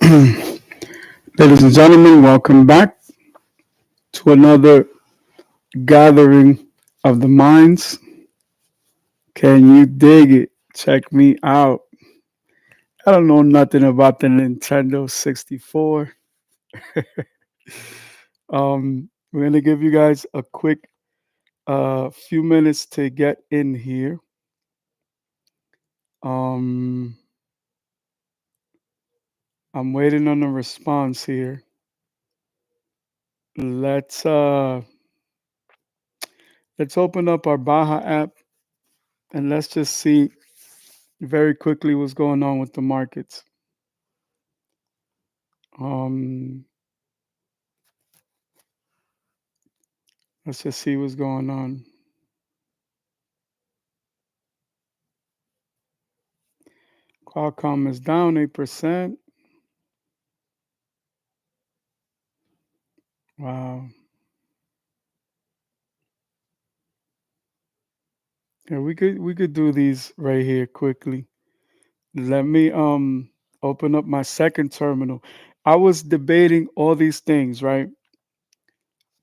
Ladies and gentlemen, welcome back to another gathering of the minds. Can you dig it? Check me out. I don't know nothing about the Nintendo 64. We're going to give you guys a quick few minutes to get in here. Um, I'm waiting on a response here. Let's uh, let's open up our Baja app and let's just see very quickly what's going on with the markets. Um, let's just see what's going on. Qualcomm is down 8%. Wow. Yeah, we could do these right here quickly. Let me open up my second terminal. I was debating all these things, right?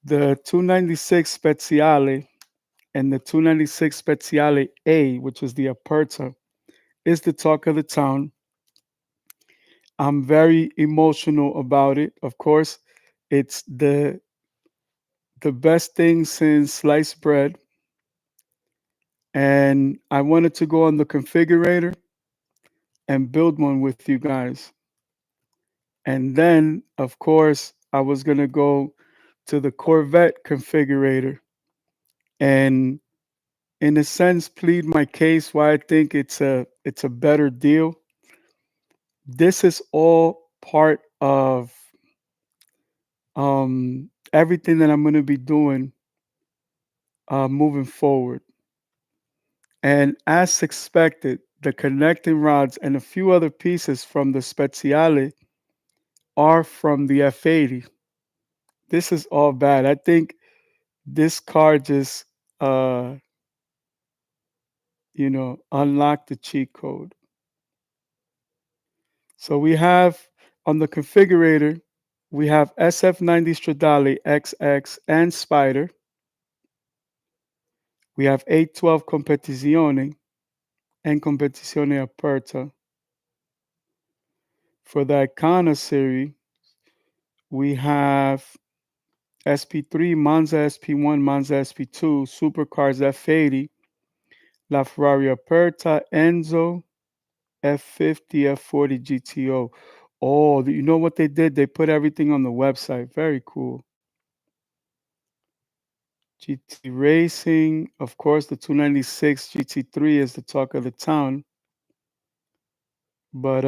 The 296 Speciale and the 296 Speciale A, which is the Aperta, is the talk of the town. I'm very emotional about it. Of course, it's the best thing since sliced bread. And I wanted to go on the configurator and build one with you guys. And then, of course, I was going to go to the Corvette configurator and in a sense plead my case why I think it's a better deal. This is all part of everything that I'm going to be doing moving forward. And as expected, the connecting rods and a few other pieces from the Speciale are from the F80. This is all bad. I think this car just, uh, unlocked the cheat code. So we have on the configurator, we have SF90 Stradale XX and Spider. We have 812 Competizione and Competizione Aperta. For the Icona series, we have SP3, Monza SP1, Monza SP2, Supercars F80, La Ferrari Aperta, Enzo, F50, F40 GTO. Oh, you know what they did? They put everything on the website. Very cool. GT Racing, of course, the 296 GT3 is the talk of the town. But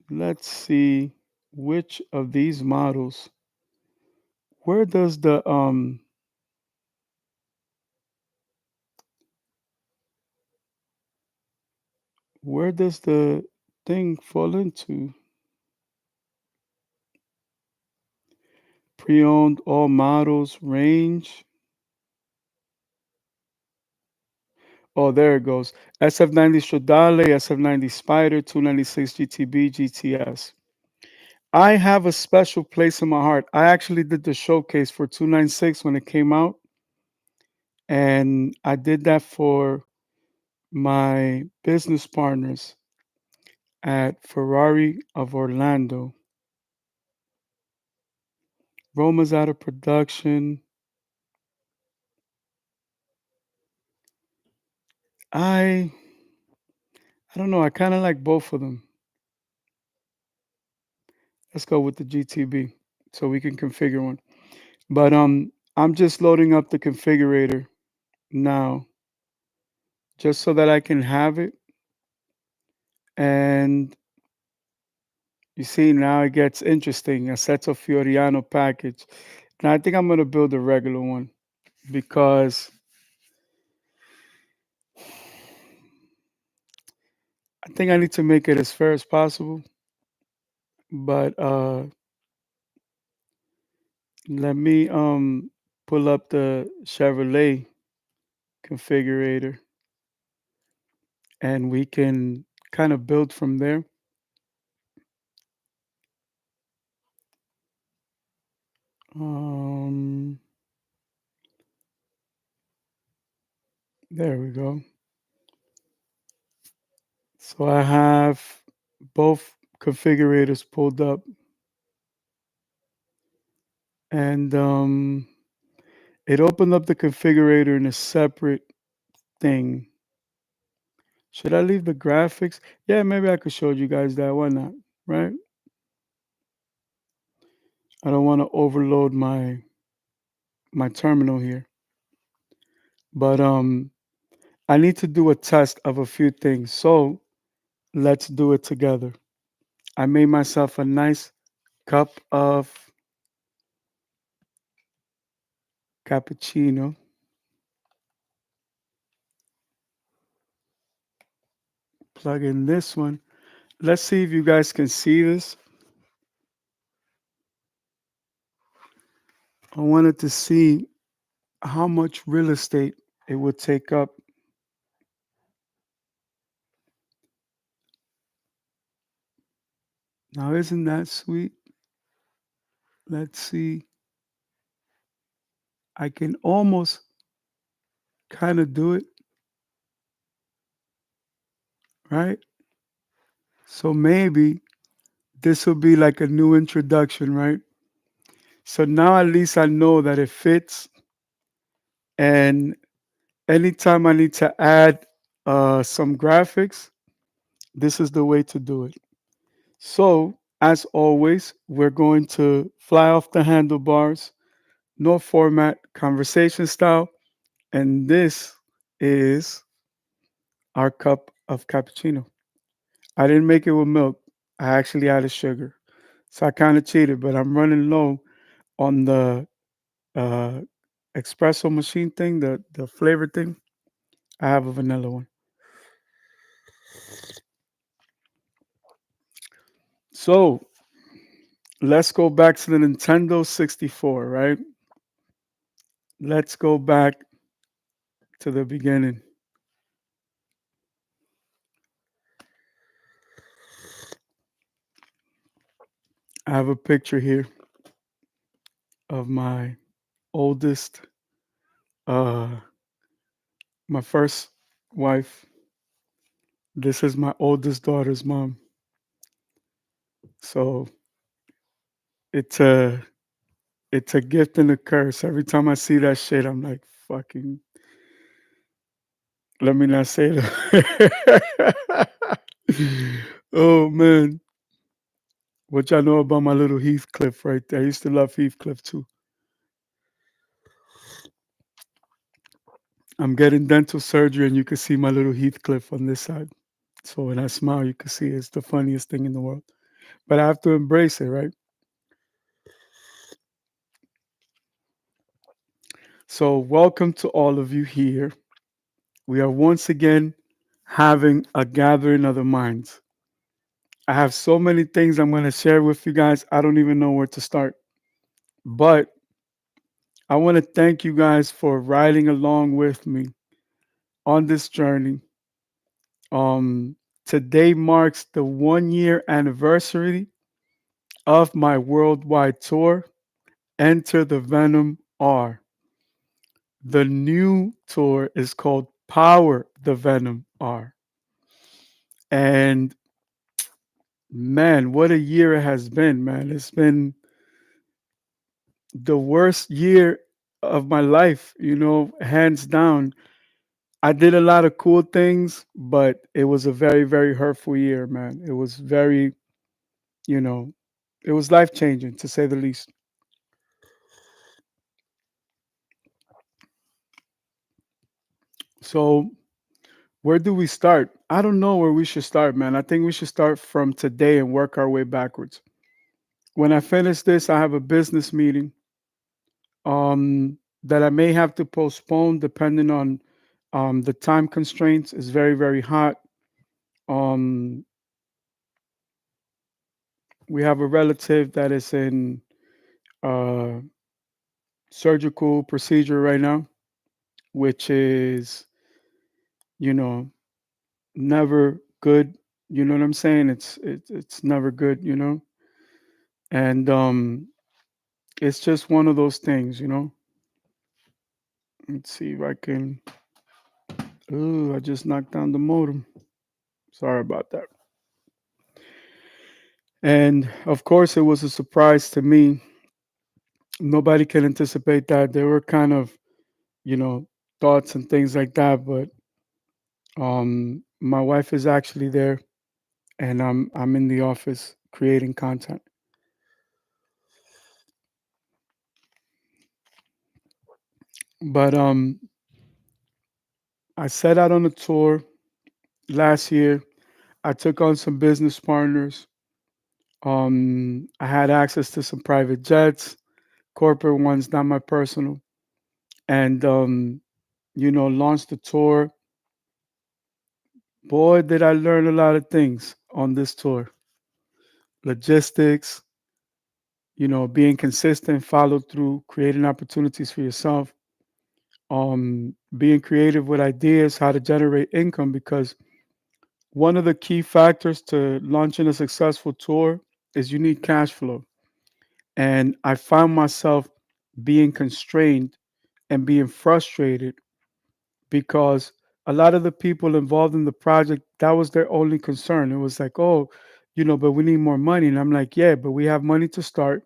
let's see which of these models. Where does the thing fall into? Pre-owned all models range. Oh, there it goes. SF90 Stradale, SF90 Spider, 296 GTB, GTS. I have a special place in my heart. I actually did the showcase for 296 when it came out. And I did that for my business partners at Ferrari of Orlando. Roma's out of production. I I don't know. I kind of like both of them. Let's go with the GTB so we can configure one. But I'm just loading up the configurator now just so that I can have it. And you see now it gets interesting. A Seto Fioriano package. Now I think I'm gonna build a regular one because I think I need to make it as fair as possible. But let me pull up the Chevrolet configurator and we can kind of build from there. Um, there we go. So I have both configurators pulled up, and it opened up the configurator in a separate thing. Should I leave the graphics? Yeah, maybe I could show you guys that. Why not? Right? I don't want to overload my terminal here. But I need to do a test of a few things. So let's do it together. I made myself a nice cup of cappuccino. Plug in this one. Let's see if you guys can see this. I wanted to see how much real estate it would take up. Now, isn't that sweet? Let's see. I can almost kind of do it, right? So maybe this will be like a new introduction, right? So now at least I know that it fits. And anytime I need to add some graphics, this is the way to do it. So, as always, we're going to fly off the handlebars, no format, conversation style. And this is our cup of cappuccino. I didn't make it with milk, I actually added sugar. So I kind of cheated, but I'm running low on the uh, espresso machine thing, the flavor thing. I have a vanilla one. So let's go back to the Nintendo 64, right? Let's go back to the beginning. I have a picture here of my oldest, uh, my first wife. This is my oldest daughter's mom. So it's a it's a gift and a curse. Every time I see that shit, I'm like, fucking. Let me not say that. Oh man, what y'all know about my little Heathcliff right there? I used to love Heathcliff too. I'm getting dental surgery, and you can see my little Heathcliff on this side. So when I smile, you can see it's the funniest thing in the world. But I have to embrace it, right? So welcome to all of you here. We are once again having a gathering of the minds. I have so many things I'm going to share with you guys. I don't even know where to start. But I want to thank you guys for riding along with me on this journey. Um, Today marks the 1 year anniversary of my worldwide tour, Enter the Venom R. The new tour is called Power the Venom R. And man, what a year it has been, man. It's been the worst year of my life, hands down. I did a lot of cool things, but it was a very, very hurtful year, man. It was very, you know, it was life changing to say the least. So, where do we start? I don't know where we should start, man. I think we should start from today and work our way backwards. When I finish this, I have a business meeting that I may have to postpone depending on the time constraints. It's very, very hot. Um, we have a relative that is in uh, surgical procedure right now, which is, you know, never good. You know what I'm saying? It's never good, and it's just one of those things. Let's see if I can. Oh, I just knocked down the modem. Sorry about that. And of course, it was a surprise to me. Nobody can anticipate that. There were kind of, you know, thoughts and things like that. But my wife is actually there, and I'm in the office creating content. But I set out on a tour last year. I took on some business partners. I had access to some private jets, corporate ones, not my personal, and launched the tour. Boy, did I learn a lot of things on this tour. Logistics, being consistent, follow through, creating opportunities for yourself, being creative with ideas, how to generate income, because one of the key factors to launching a successful tour is you need cash flow. And I found myself being constrained and being frustrated because a lot of the people involved in the project, that was their only concern. It was like, oh, but we need more money. And I'm like, yeah, but we have money to start.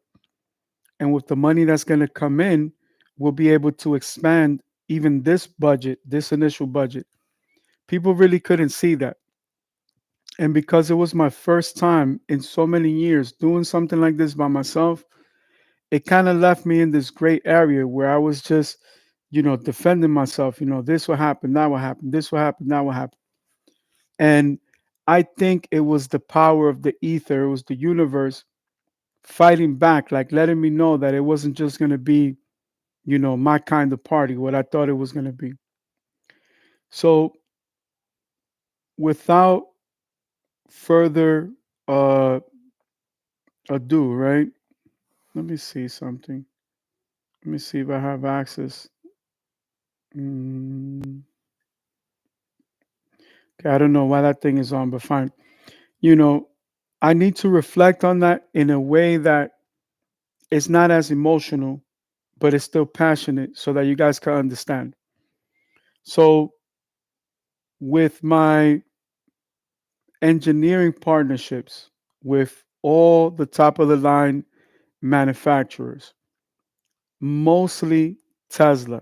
And with the money that's going to come in, we'll be able to expand even this budget, this initial budget. People really couldn't see that. And because it was my first time in so many years doing something like this by myself, it kind of left me in this gray area where I was just, defending myself. This will happen, that will happen, this will happen, that will happen. And I think it was the power of the ether, it was the universe fighting back, like letting me know that it wasn't just going to be, my kind of party, what I thought it was going to be. So without further uh, ado, right? Let me see something. Let me see if I have access. Mm, okay, I don't know why that thing is on, but fine. You know, I need to reflect on that in a way that it's not as emotional, but it's still passionate so that you guys can understand. So, with my engineering partnerships with all the top of the line manufacturers, mostly Tesla,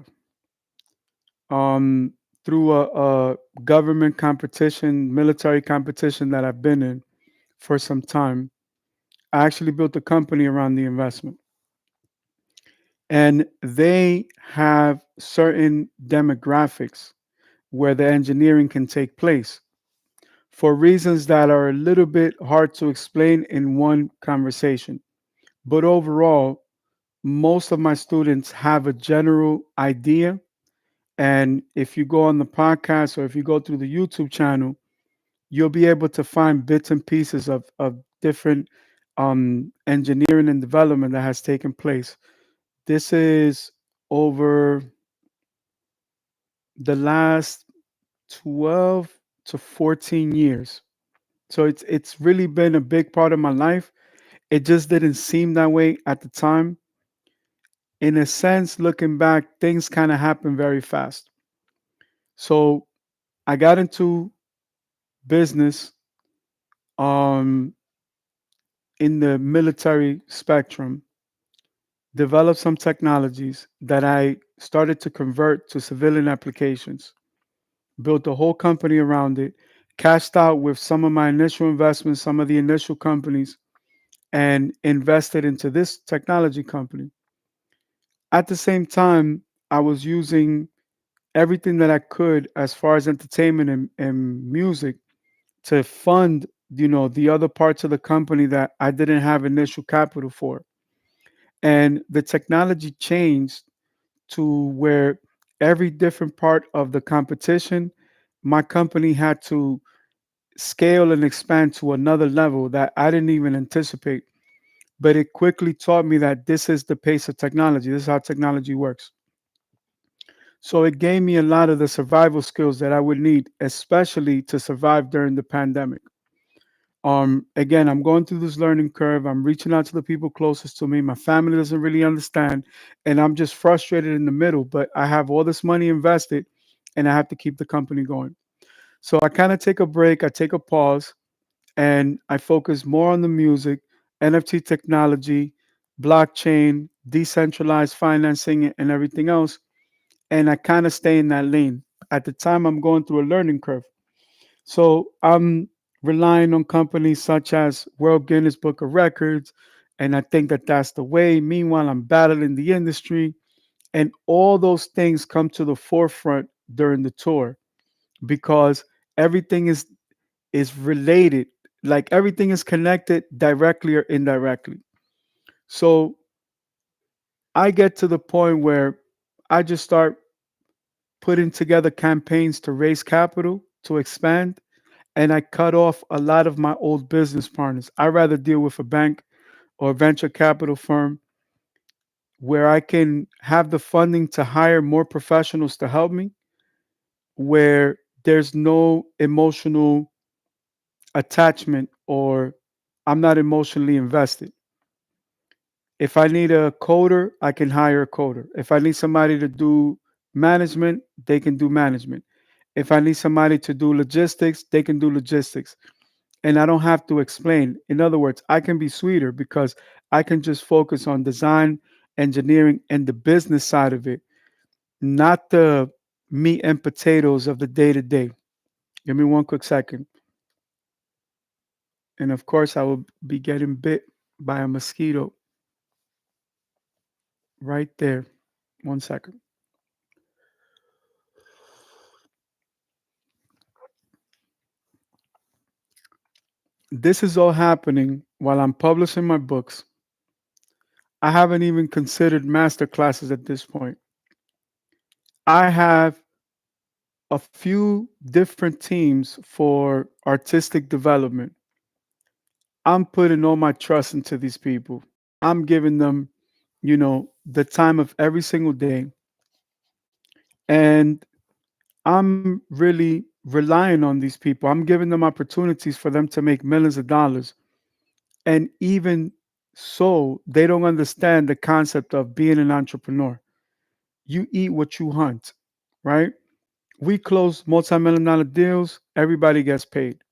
um, through a government competition, military competition that I've been in for some time, I actually built a company around the investment. And they have certain demographics where the engineering can take place for reasons that are a little bit hard to explain in one conversation. But overall, most of my students have a general idea. And if you go on the podcast or if you go through the YouTube channel, you'll be able to find bits and pieces of different engineering and development that has taken place. This is over the last 12 to 14 years. So it's really been a big part of my life. It just didn't seem that way at the time. In a sense, looking back, things kind of happened very fast. So I got into business um, in the military spectrum, developed some technologies that I started to convert to civilian applications, built a whole company around it, cashed out with some of my initial investments, some of the initial companies, and invested into this technology company. At the same time, I was using everything that I could as far as entertainment and music to fund, the other parts of the company that I didn't have initial capital for. And the technology changed to where every different part of the competition, my company had to scale and expand to another level that I didn't even anticipate. But it quickly taught me that this is the pace of technology. This is how technology works. So it gave me a lot of the survival skills that I would need, especially to survive during the pandemic. Again, I'm going through this learning curve. I'm reaching out to the people closest to me. My family doesn't really understand, and I'm just frustrated in the middle. But I have all this money invested, and I have to keep the company going. So I kind of take a break. I take a pause, and I focus more on the music, NFT technology, blockchain, decentralized financing, and everything else. And I kind of stay in that lane. At the time, I'm going through a learning curve. So I'm relying on companies such as World Guinness Book of Records, and I think that that's the way. Meanwhile, I'm battling the industry, and all those things come to the forefront during the tour because everything is related. Like everything is connected directly or indirectly. So I get to the point where I just start putting together campaigns to raise capital to expand, and I cut off a lot of my old business partners. I rather deal with a bank or a venture capital firm where I can have the funding to hire more professionals to help me, where there's no emotional attachment or I'm not emotionally invested. If I need a coder, I can hire a coder. If I need somebody to do management, they can do management. If I need somebody to do logistics, they can do logistics. And I don't have to explain. In other words, I can be sweeter because I can just focus on design, engineering, and the business side of it, not the meat and potatoes of the day to day. Give me one quick second. And of course, I will be getting bit by a mosquito right there. One second. This is all happening while I'm publishing my books. I haven't even considered master classes at this point. I have a few different teams for artistic development. I'm putting all my trust into these people. I'm giving them, the time of every single day. And I'm really relying on these people. I'm giving them opportunities for them to make millions of dollars. And even so, they don't understand the concept of being an entrepreneur. You eat what you hunt, right? We close multi-million dollar deals, everybody gets paid.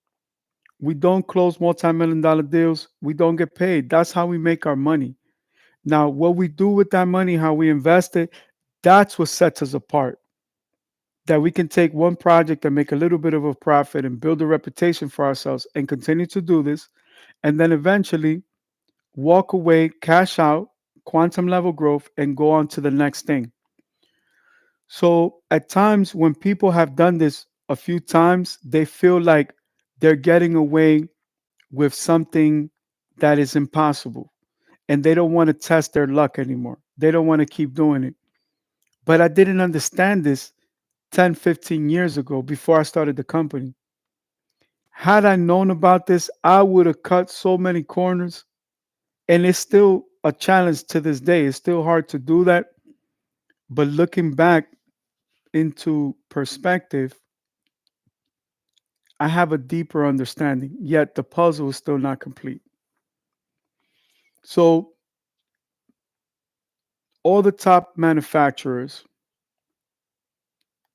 We don't close multi-million dollar deals, we don't get paid. That's how we make our money. Now, what we do with that money, how we invest it, that's what sets us apart. That we can take one project and make a little bit of a profit and build a reputation for ourselves and continue to do this. And then eventually walk away, cash out, quantum level growth, and go on to the next thing. So at times when people have done this a few times, they feel like they're getting away with something that is impossible and they don't want to test their luck anymore. They don't want to keep doing it. But I didn't understand this 10, 15 years ago before I started the company. Had I known about this, I would have cut so many corners. And it's still a challenge to this day. It's still hard to do that. But looking back into perspective, I have a deeper understanding, yet the puzzle is still not complete. So, all the top manufacturers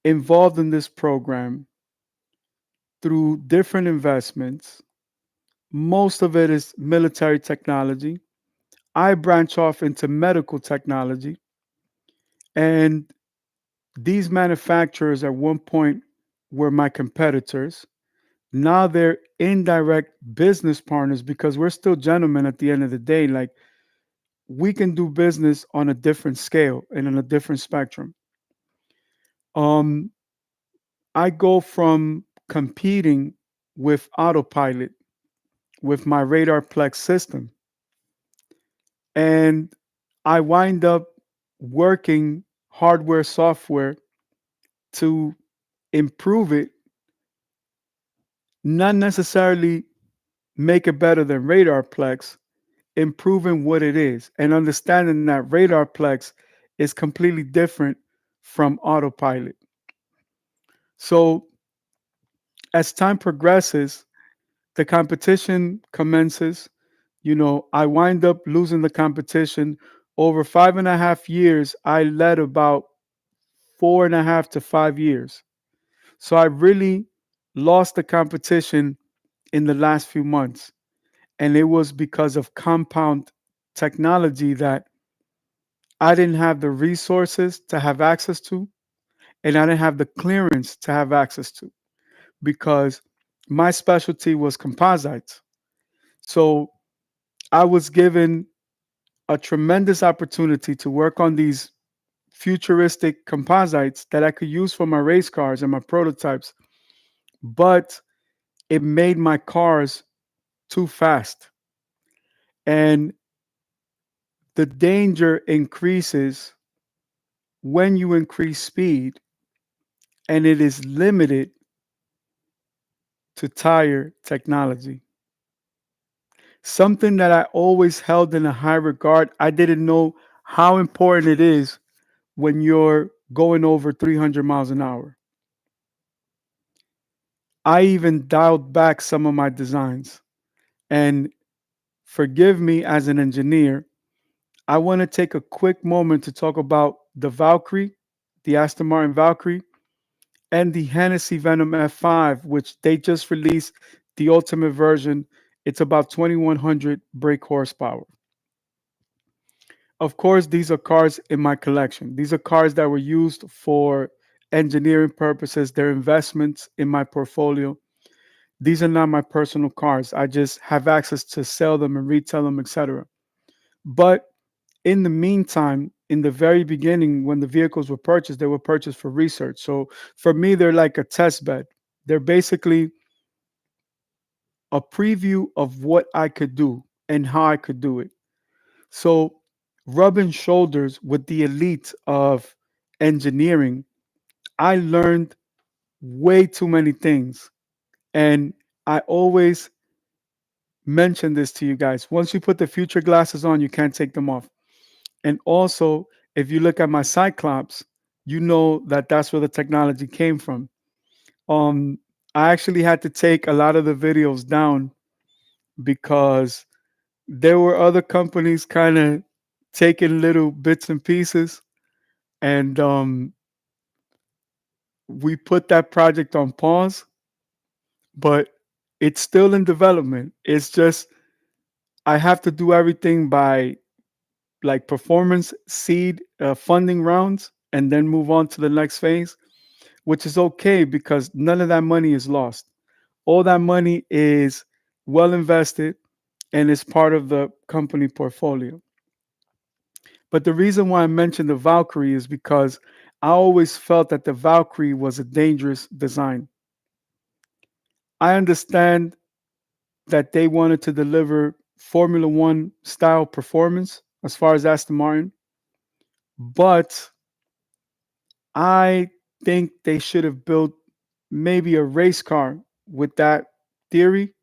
involved in this program through different investments, most of it is military technology. I branch off into medical technology, and these manufacturers at one point were my competitors. Now they're indirect business partners because we're still gentlemen at the end of the day. Like we can do business on a different scale and on a different spectrum. Um, I go from competing with autopilot with my radar plex system, and I wind up working hardware software to improve it, not necessarily make it better than radarplex, improving what it is and understanding that radarplex is completely different from autopilot. So as time progresses, the competition commences. I wind up losing the competition. Over 5.5 years, I led about 4.5 to 5 years. So I really lost the competition in the last few months. And it was because of compound technology that I didn't have the resources to have access to, and I didn't have the clearance to have access to because my specialty was composites. So I was given a tremendous opportunity to work on these futuristic composites that I could use for my race cars and my prototypes, but it made my cars too fast. And the danger increases when you increase speed, and it is limited to tire technology. Something that I always held in a high regard. I didn't know how important it is when you're going over 300 miles an hour. I even dialed back some of my designs. And forgive me as an engineer, I want to take a quick moment to talk about the Valkyrie, the Aston Martin Valkyrie, and the Hennessy Venom F5, which they just released the ultimate version. It's about 2100 brake horsepower. Of course, these are cars in my collection. These are cars that were used for engineering purposes. They're investments in my portfolio. These are not my personal cars. I just have access to sell them and retail them, etc. But in the meantime, in the very beginning, when the vehicles were purchased, they were purchased for research. So for me, they're like a test bed. They're basically a preview of what I could do and how I could do it. So rubbing shoulders with the elite of engineering, I learned way too many things. And I always mention this to you guys. Once you put the future glasses on, you can't take them off. And also, if you look at my Cyclops, you know that that's where the technology came from. Um, I actually had to take a lot of the videos down because there were other companies kind of taking little bits and pieces, and we put that project on pause, but it's still in development. It's just I have to do everything by like performance seed funding rounds and then move on to the next phase, which is okay because none of that money is lost. All that money is well invested and is part of the company portfolio. But the reason why I mentioned the Valkyrie is because I always felt that the Valkyrie was a dangerous design. I understand that they wanted to deliver Formula One style performance as far as Aston Martin, but I think they should have built maybe a race car with that theory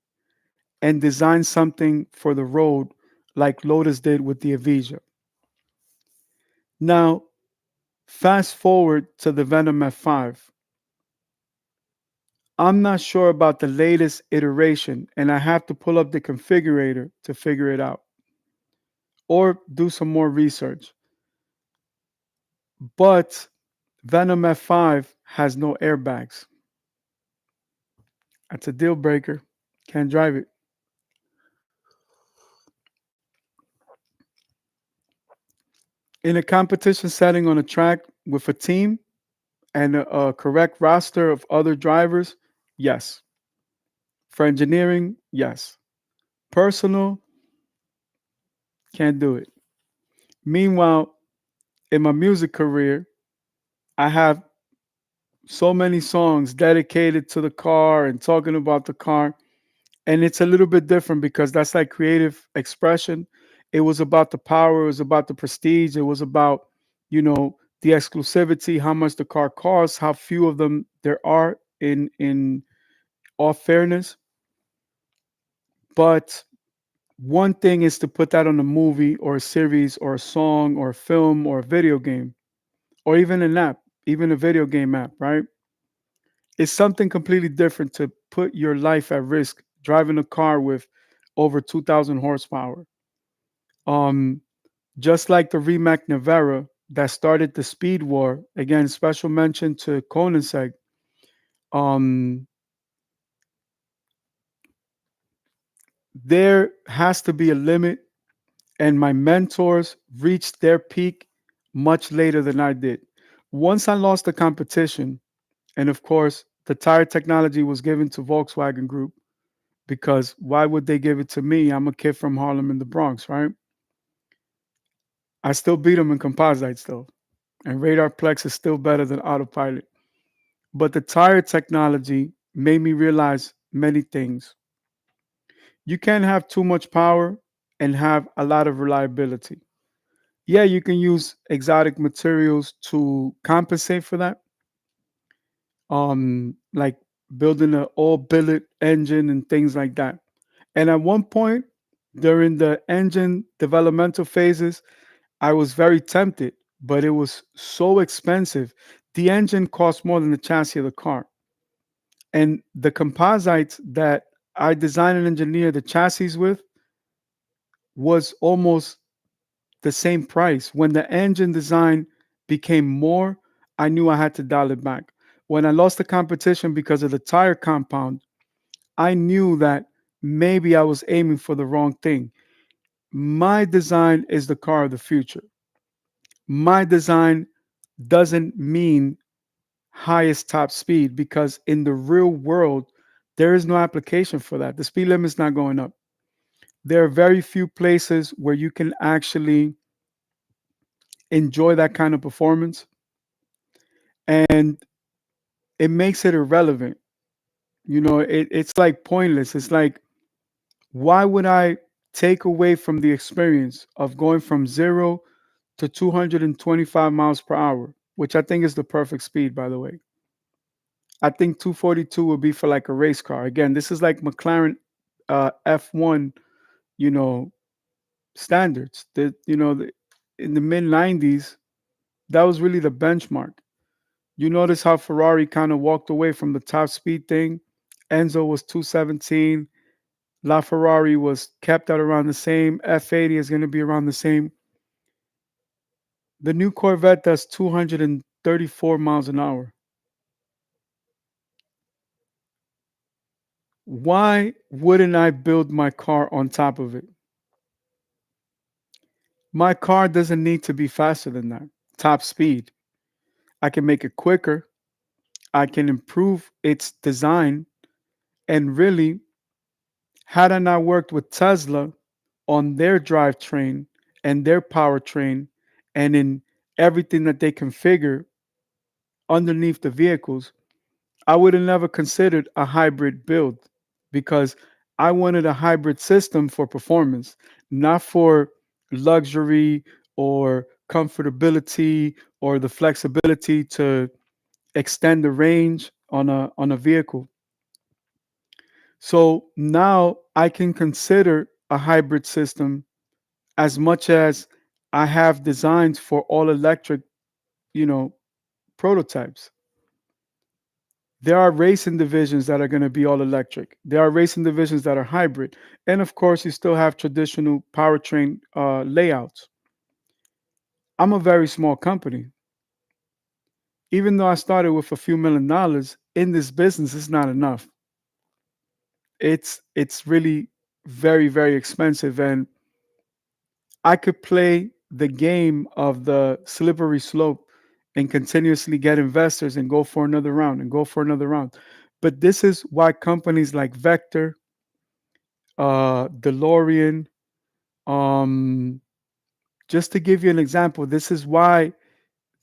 and designed something for the road like Lotus did with the Avija. Now, fast forward to the Venom F5. I'm not sure about the latest iteration, and I have to pull up the configurator to figure it out or do some more research. But Venom F5 has no airbags. That's a deal breaker. Can't drive it. In a competition setting on a track with a team and a correct roster of other drivers, yes. For engineering, yes. Personal, can't do it. Meanwhile, in my music career, I have so many songs dedicated to the car and talking about the car. And it's a little bit different because that's like creative expression. It was about the power, it was about the prestige, it was about, the exclusivity, how much the car costs, how few of them there are in all fairness. But one thing is to put that on a movie or a series or a song or a film or a video game or even an app. even a video game app, right? It's something completely different to put your life at risk driving a car with over 2,000 horsepower. Um, just like the Rimac Nevera that started the speed war. Again, special mention to Koenigsegg. Um, there has to be a limit, and my mentors reached their peak much later than I did. Once I lost the competition, and of course, the tire technology was given to Volkswagen Group because why would they give it to me? I'm a kid from Harlem in the Bronx, right? I still beat them in composites though, and Radar Plex is still better than Autopilot. But the tire technology made me realize many things. You can't have too much power and have a lot of reliability. Yeah, you can use exotic materials to compensate for that, like building an all billet engine and things like that. And at one point during the engine developmental phases, I was very tempted, but it was so expensive. The engine cost more than the chassis of the car. And the composites that I designed and engineered the chassis with was almost the same price. When the engine design became more, I knew I had to dial it back. When I lost the competition because of the tire compound, I knew that maybe I was aiming for the wrong thing. My design is the car of the future. My design doesn't mean highest top speed because in the real world, there is no application for that. The speed limit's not going up. There are very few places where you can actually enjoy that kind of performance, and it makes it irrelevant. It's like pointless. It's like, why would I take away from the experience of going from 0 to 225 miles per hour, which I think is the perfect speed, by the way? I think 242 would be for like a race car. Again, this is like McLaren F1, you know, standards. In the mid 90s, that was really the benchmark. You notice how Ferrari kind of walked away from the top speed thing. Enzo was 217. LaFerrari was kept at around the same. F80 is going to be around the same. The new Corvette does 234 miles an hour. Why wouldn't I build my car on top of it? My car doesn't need to be faster than that. Top speed. I can make it quicker. I can improve its design. And really, had I not worked with Tesla on their drivetrain and their powertrain and in everything that they configure underneath the vehicles, I would have never considered a hybrid build because I wanted a hybrid system for performance, not for luxury or comfortability or the flexibility to extend the range on a vehicle. So now I can consider a hybrid system as much as I have designs for all electric, you know, prototypes. There are racing divisions that are going to be all electric. There are racing divisions that are hybrid. And of course, you still have traditional powertrain layouts. I'm a very small company. Even though I started with a few $1 million in this business, it's not enough. It's really very, very expensive. And I could play the game of the slippery slope and continuously get investors and go for another round and go for another round. But this is why companies like Vector, DeLorean, um, just to give you an example, this is why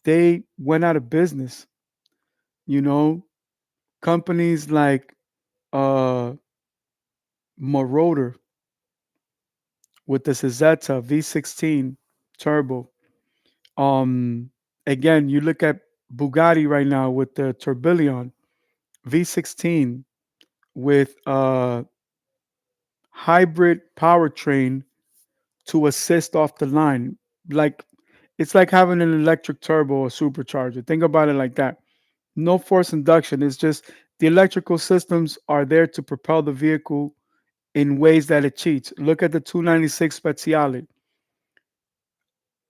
they went out of business. You know, companies like uh, Moroder with the Cizeta V16 turbo. Um, Again, you look at Bugatti right now with the Tourbillon V16 with a hybrid powertrain to assist off the line. Like It's like having an electric turbo or supercharger. Think about it like that. No force induction. It's just the electrical systems are there to propel the vehicle in ways that it cheats. Look at the 296 Speciale.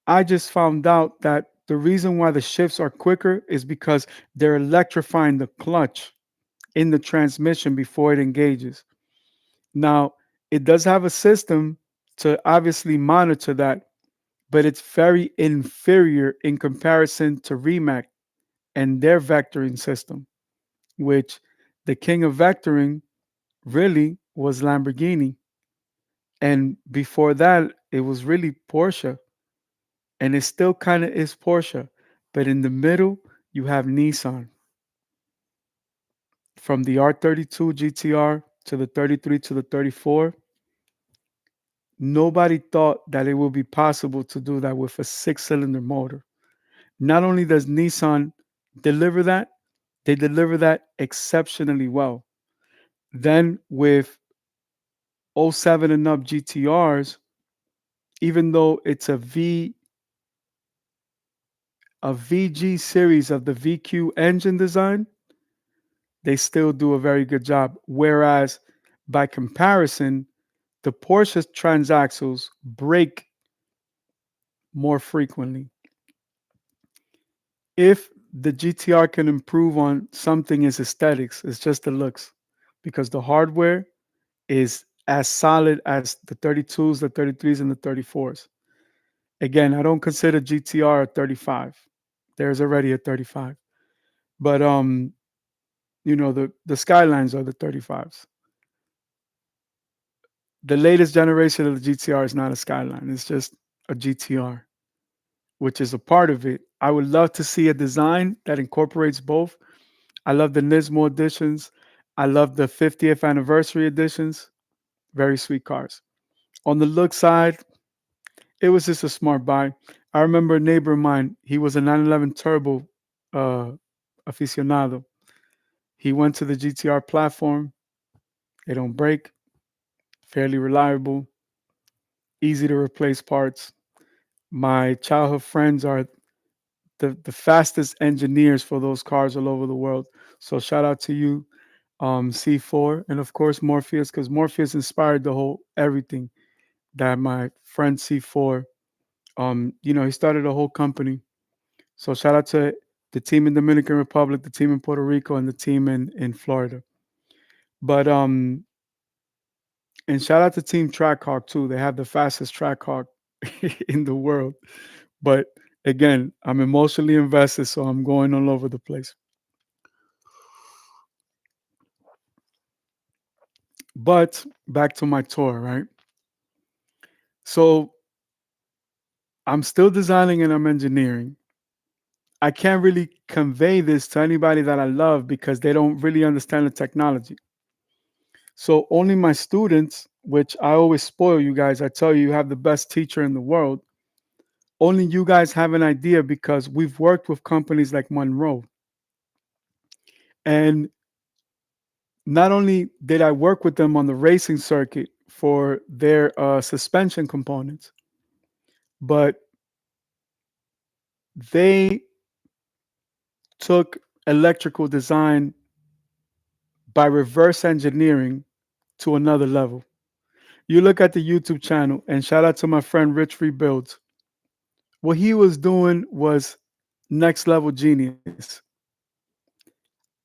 I just found out that the reason why the shifts are quicker is because they're electrifying the clutch in the transmission before it engages. Now, it does have a system to obviously monitor that, but it's very inferior in comparison to Rimac and their vectoring system, which the king of vectoring really was Lamborghini. And before that, it was really Porsche. And it still kind of is Porsche. But in the middle, you have Nissan. From the R32 GTR to the 33 to the 34, nobody thought that it would be possible to do that with a six-cylinder motor. Not only does Nissan deliver that, they deliver that exceptionally well. Then with '07 and up GTRs, even though it's a VG series of the VQ engine design, they still do a very good job. Whereas by comparison, the Porsche transaxles break more frequently. If the GTR can improve on something is aesthetics, it's just the looks because the hardware is as solid as the 32s, the 33s, and the 34s. Again, I don't consider GTR a 35. There's already a 35. But the Skylines are the 35s. The latest generation of the GTR is not a Skyline. It's just a GTR, which is a part of it. I would love to see a design that incorporates both. I love the Nismo editions. I love the 50th anniversary editions. Very sweet cars. On the look side, it was just a smart buy. I remember a neighbor of mine, he was a 911 Turbo uh, aficionado. He went to the GTR platform. They don't break, fairly reliable, easy to replace parts. My childhood friends are the fastest engineers for those cars all over the world. So shout out to you, C4, and of course Morpheus, because Morpheus inspired the whole everything that my friend C4. He started a whole company. So shout out to the team in Dominican Republic, the team in Puerto Rico, and the team in Florida. But and shout out to Team Trackhawk too. They have the fastest Trackhawk in the world. But again, I'm emotionally invested, so I'm going all over the place. But back to my tour, right? So I'm still designing and I'm engineering. I can't really convey this to anybody that I love because they don't really understand the technology. So only my students, which I always spoil you guys, I tell you, you have the best teacher in the world. Only you guys have an idea because we've worked with companies like Monroe. And not only did I work with them on the racing circuit for their suspension components, but they took electrical design by reverse engineering to another level. You look at the YouTube channel, and shout out to my friend Rich Rebuilds. What he was doing was next level genius.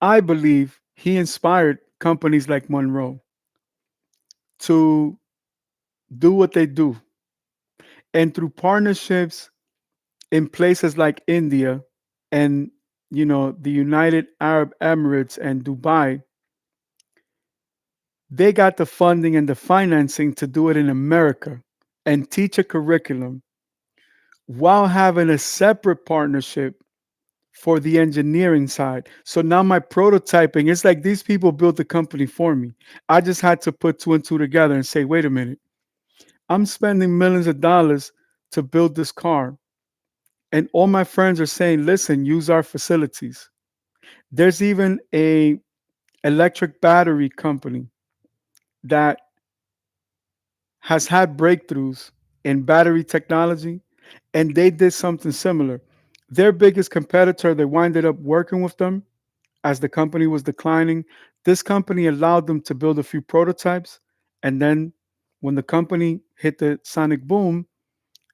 I believe he inspired companies like Monroe to do what they do. And through partnerships in places like India and the United Arab Emirates and Dubai, they got the funding and the financing to do it in America and teach a curriculum while having a separate partnership for the engineering side. So now my prototyping, it's like these people built the company for me. I just had to put two and two together and say, wait a minute, I'm spending millions of dollars to build this car. And all my friends are saying, listen, use our facilities. There's even a electric battery company that has had breakthroughs in battery technology and they did something similar. Their biggest competitor, they winded up working with them as the company was declining. This company allowed them to build a few prototypes, and then when the company hit the sonic boom,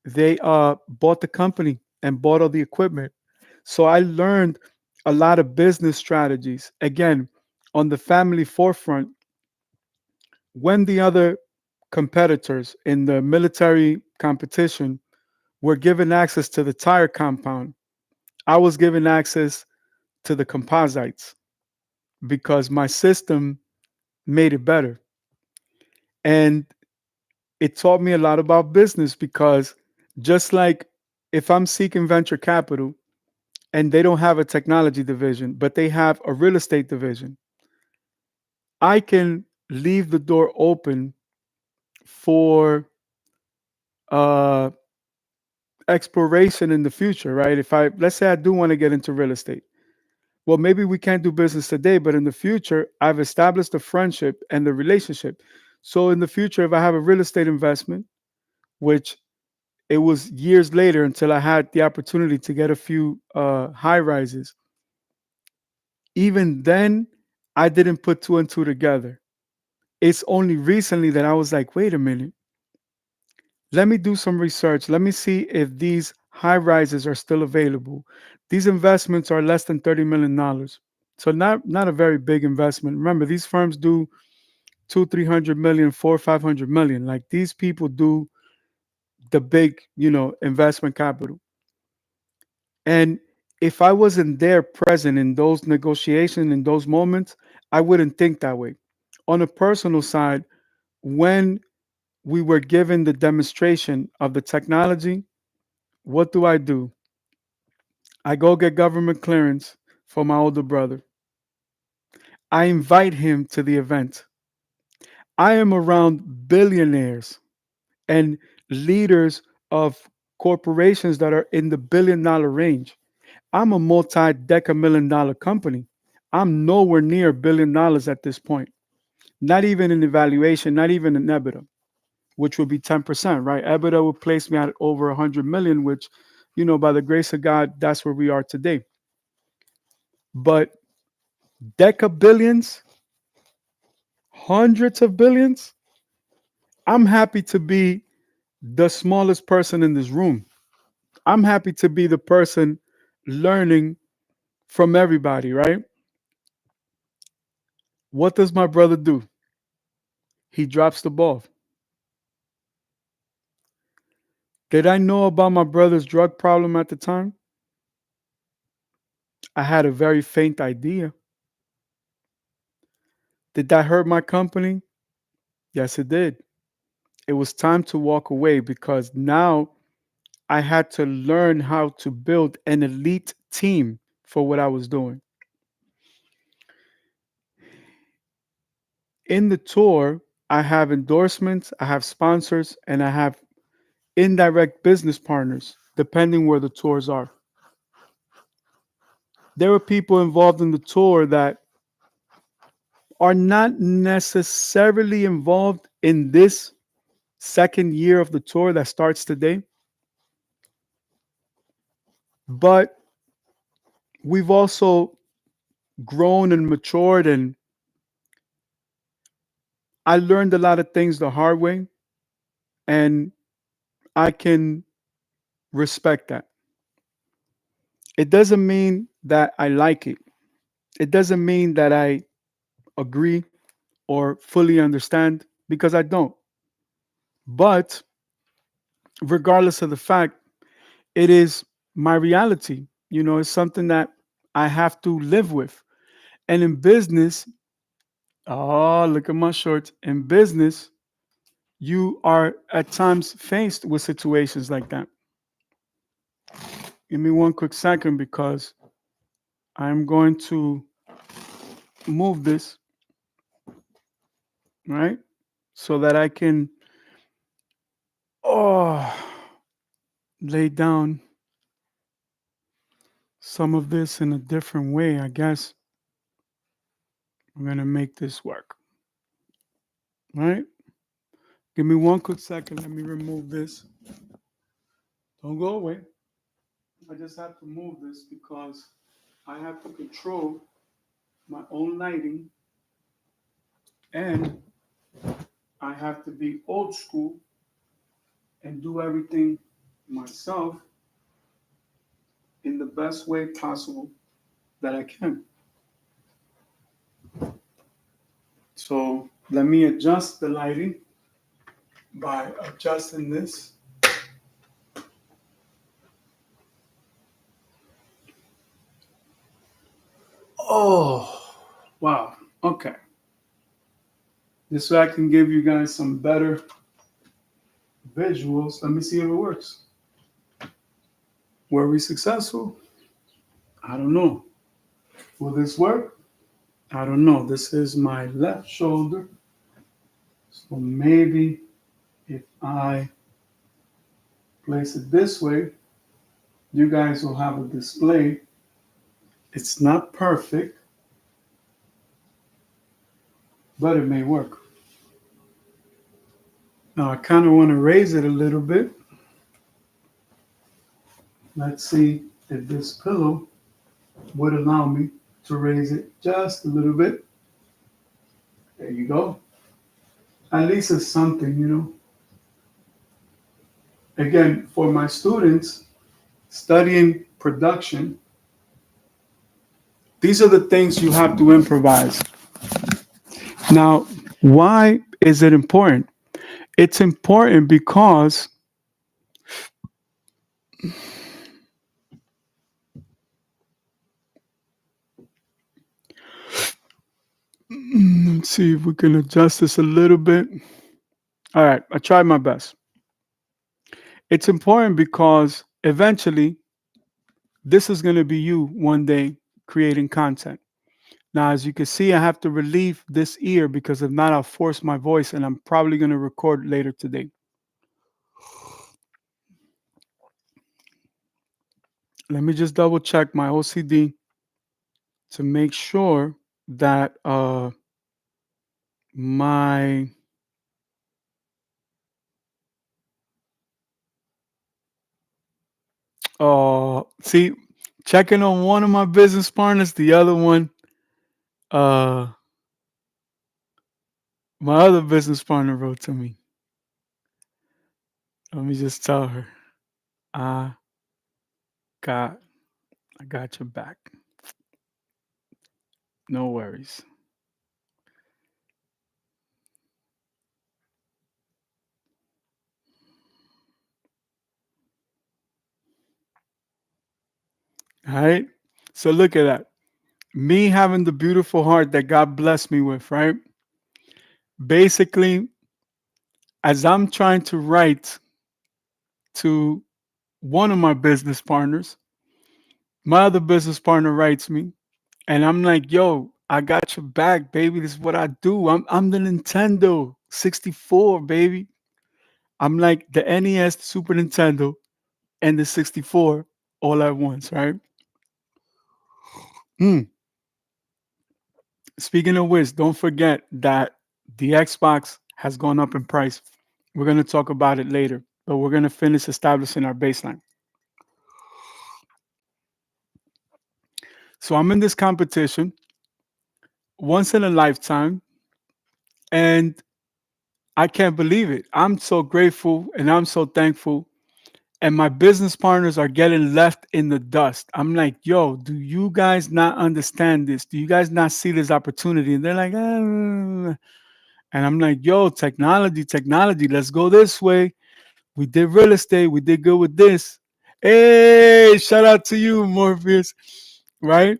they bought the company and bought all the equipment. So I learned a lot of business strategies. Again, on the family forefront, when the other competitors in the military competition were given access to the tire compound, I was given access to the composites because my system made it better. And it taught me a lot about business because just like if I'm seeking venture capital and they don't have a technology division, but they have a real estate division, I can leave the door open for uh, exploration in the future, right? If I, let's say I do want to get into real estate, well, maybe we can't do business today, but in the future, I've established the friendship and the relationship. So in the future, if I have a real estate investment, which it was years later until I had the opportunity to get a few high rises, even then, I didn't put two and two together. It's only recently that I was like, wait a minute, let me do some research. Let me see if these high rises are still available. These investments are less than $30 million. So not a very big investment. Remember, these firms do two, 300 million, four, 500 million. Like these people do the big, investment capital. And if I wasn't there present in those negotiations, in those moments, I wouldn't think that way. On a personal side, when we were given the demonstration of the technology, what do? I go get government clearance for my older brother. I invite him to the event. I am around billionaires and leaders of corporations that are in the $1 billion range. I'm a multi-deca-million-dollar company. I'm nowhere near $1 billion at this point. Not even in evaluation, not even in EBITDA, which would be 10%, right? EBITDA would place me at over 100 million, which, by the grace of God, that's where we are today. But deca billions, hundreds of billions, I'm happy to be the smallest person in this room. I'm happy to be the person learning from everybody, right? What does my brother do? He drops the ball. Did I know about my brother's drug problem at the time? I had a very faint idea. Did that hurt my company? Yes, it did. It was time to walk away because now I had to learn how to build an elite team for what I was doing. In the tour, I have endorsements, I have sponsors, and I have indirect business partners, depending where the tours are. There were people involved in the tour that are not necessarily involved in this second year of the tour that starts today, but we've also grown and matured, and I learned a lot of things the hard way, and I can respect that. It doesn't mean that I like it. It doesn't mean that I agree or fully understand because I don't. But regardless of the fact, it is my reality. It's something that I have to live with. And in business, oh, look at my shorts. In business, you are at times faced with situations like that. Give me one quick second because I'm going to move this, right? So that I can oh lay down some of this in a different way. I guess I'm gonna make this work. Right? Give me one quick second. Let me remove this. Don't go away. I just have to move this because I have to control my own lighting and I have to be old school and do everything myself in the best way possible that I can. So let me adjust the lighting by adjusting this. Oh, wow. Okay. This way I can give you guys some better visuals. Let me see if it works. Were we successful? I don't know. Will this work? I don't know. This is my left shoulder. So maybe if I place it this way, you guys will have a display. It's not perfect, but it may work. Now I kind of want to raise it a little bit. Let's see if this pillow would allow me to raise it just a little bit. There you go. At least it's something, you know. Again, for my students studying production, these are the things you have to improvise. Now, why is it important? It's important because let's see if we can adjust this a little bit. All right, I tried my best. It's important because eventually this is going to be you one day creating content. Now, as you can see, I have to relieve this ear because if not, I'll force my voice and I'm probably going to record later today. Let me just double check my OCD to make sure that my see, checking on one of my business partners, the other one, uh my other business partner wrote to me. Let me just tell her, I got I got your back. No worries. All right. So look at that. Me having the beautiful heart that God blessed me with, right? Basically, as I'm trying to write to one of my business partners, my other business partner writes me, and I'm like, "Yo, I got your back, baby. This is what I do. I'm the Nintendo 64, baby. I'm like the NES, the Super Nintendo, and the 64 all at once, right?" Mm. Speaking of which, don't forget that the Xbox has gone up in price. We're going to talk about it later, but we're going to finish establishing our baseline. So I'm in this competition once in a lifetime, and I can't believe it. I'm so grateful and I'm so thankful. And my business partners are getting left in the dust. I'm like, yo, do you guys not understand this? Do you guys not see this opportunity? And they're like, ah. And I'm like, yo, technology, technology, let's go this way. We did real estate. We did good with this. Hey, shout out to you, Morpheus. Right?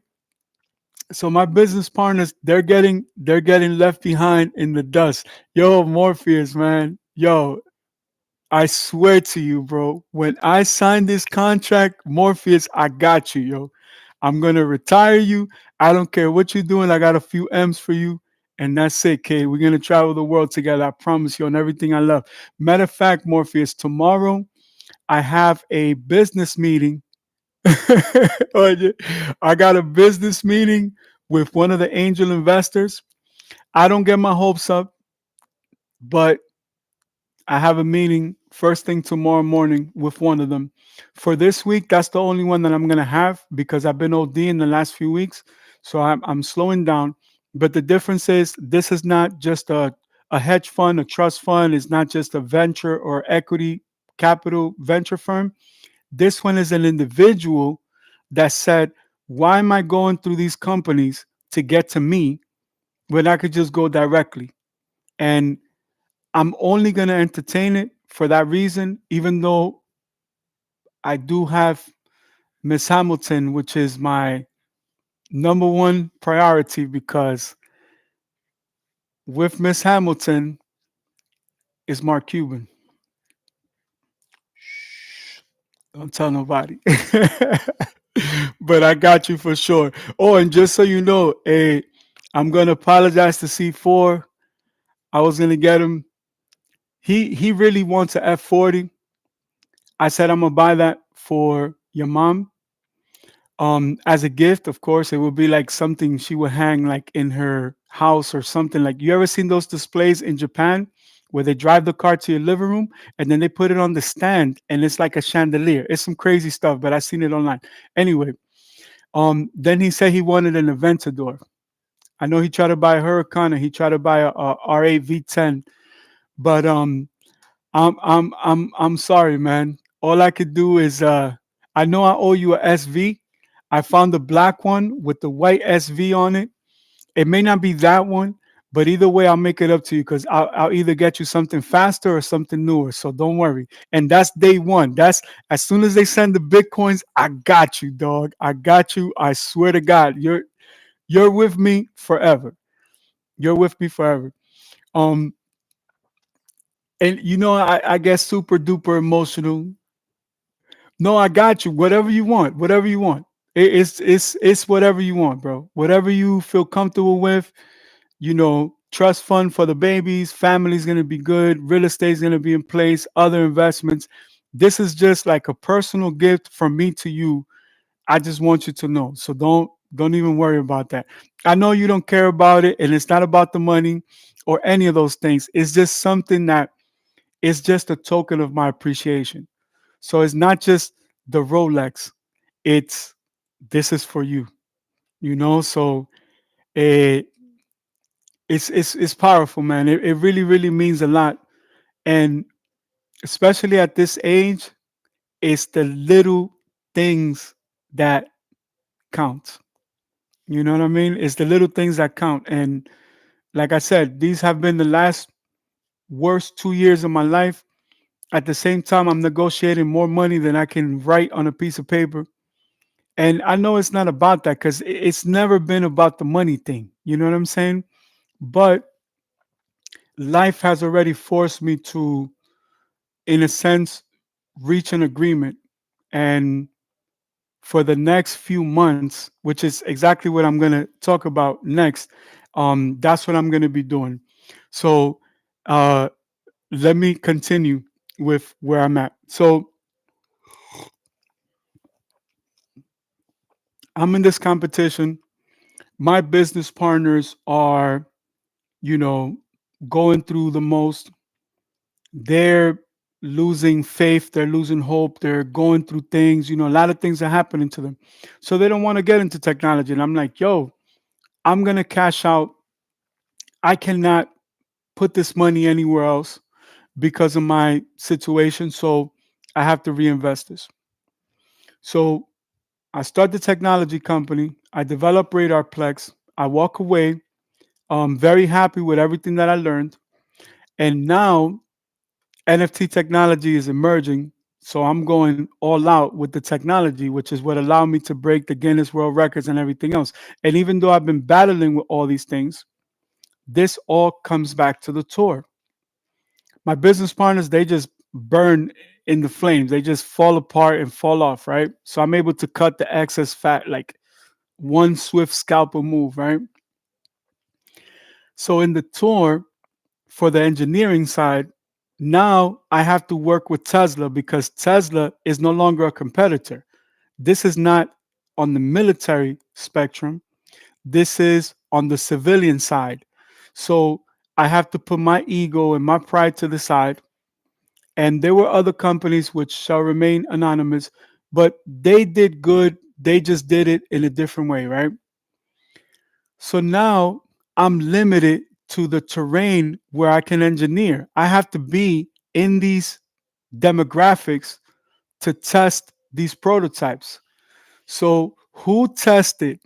So my business partners, they're getting left behind in the dust. Yo, Morpheus, man. Yo, I swear to you, bro. When I sign this contract, Morpheus, I got you, yo. I'm gonna retire you. I don't care what you're doing. I got a few M's for you. And that's it, kid. We're gonna travel the world together. I promise you on everything I love. Matter of fact, Morpheus, tomorrow I have a business meeting. I got a business meeting with one of the angel investors. I don't get my hopes up, but I have a meeting first thing tomorrow morning with one of them. For this week, that's the only one that I'm gonna have because I've been OD in the last few weeks. So I'm slowing down. But the difference is this is not just a hedge fund, a trust fund, it's not just a venture or equity capital venture firm. This one is an individual that said, why am I going through these companies to get to me when I could just go directly? And I'm only going to entertain it for that reason, even though I do have Miss Hamilton, which is my number one priority, because with Miss Hamilton is Mark Cuban. Shh, don't tell nobody. But I got you for sure. Oh, and just so you know, I'm gonna apologize to C4. I was gonna get him. He really wants a F40. I said I'm gonna buy that for your mom. As a gift, of course, it would be like something she would hang like in her house or something. Like you ever seen those displays in Japan where they drive the car to your living room and then they put it on the stand and it's like a chandelier. It's some crazy stuff, but I seen it online. Anyway, then he said he wanted an Aventador. I know he tried to buy a Huracan and he tried to buy a R8 V10, but I'm sorry, man. All I could do is I know I owe you a SV. I found the black one with the white SV on it. It may not be that one, but either way, I'll make it up to you because I'll either get you something faster or something newer. So don't worry. And that's day one. That's as soon as they send the Bitcoins, I got you, dog. I got you. I swear to God, you're with me forever. You're with me forever. Um, and I get super duper emotional. No, I got you. Whatever you want. Whatever you want. It's whatever you want, bro. Whatever you feel comfortable with. Trust fund for the babies. Family's gonna be good. Real estate's gonna be in place. Other investments. This is just like a personal gift from me to you. I just want you to know. So don't even worry about that. I know you don't care about it, and it's not about the money or any of those things. It's just something that is just a token of my appreciation. So it's not just the Rolex. It's this is for you. So it, it's powerful, man. It really, really means a lot. And especially at this age, it's the little things that count. You know what I mean? It's the little things that count. And like I said, these have been the last worst 2 years of my life. At the same time, I'm negotiating more money than I can write on a piece of paper. And I know it's not about that because it's never been about the money thing. You know what I'm saying? But life has already forced me to, in a sense, reach an agreement. And for the next few months, which is exactly what I'm going to talk about next, that's what I'm going to be doing. So uh, let me continue with where I'm at. So I'm in this competition. My business partners are, you know, going through the most. They're losing faith, they're losing hope, they're going through things, a lot of things are happening to them. So they don't want to get into technology. And I'm like, yo, I'm going to cash out. I cannot put this money anywhere else because of my situation. So I have to reinvest this. So I start the technology company. I develop Radarplex. I walk away. I'm very happy with everything that I learned. And now NFT technology is emerging. So I'm going all out with the technology, which is what allowed me to break the Guinness World Records and everything else. And even though I've been battling with all these things, this all comes back to the tour. My business partners, they just burn in the flames. They just fall apart and fall off, right? So I'm able to cut the excess fat like one swift scalpel move, right? So in the tour, for the engineering side, now I have to work with Tesla because Tesla is no longer a competitor. This is not on the military spectrum. This is on the civilian side. So I have to put my ego and my pride to the side. And there were other companies which shall remain anonymous, but they did good. They just did it in a different way, right? So now I'm limited to the terrain where I can engineer. I have to be in these demographics to test these prototypes. So, who tested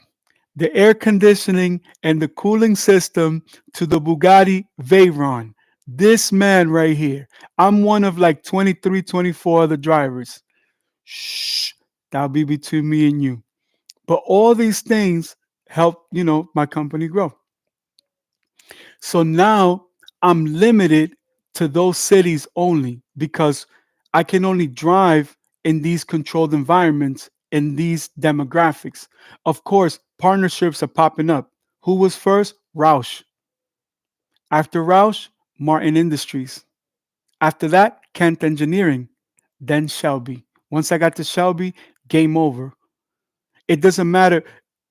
the air conditioning and the cooling system to the Bugatti Veyron? This man right here. I'm one of like 23, 24 other drivers. Shh, that'll be between me and you. But all these things help, my company grow. So now I'm limited to those cities only because I can only drive in these controlled environments in these demographics. Of course, partnerships are popping up. Who was first? Roush. After Roush, Martin Industries. After that, Kent Engineering. Then Shelby. Once I got to Shelby, game over. It doesn't matter.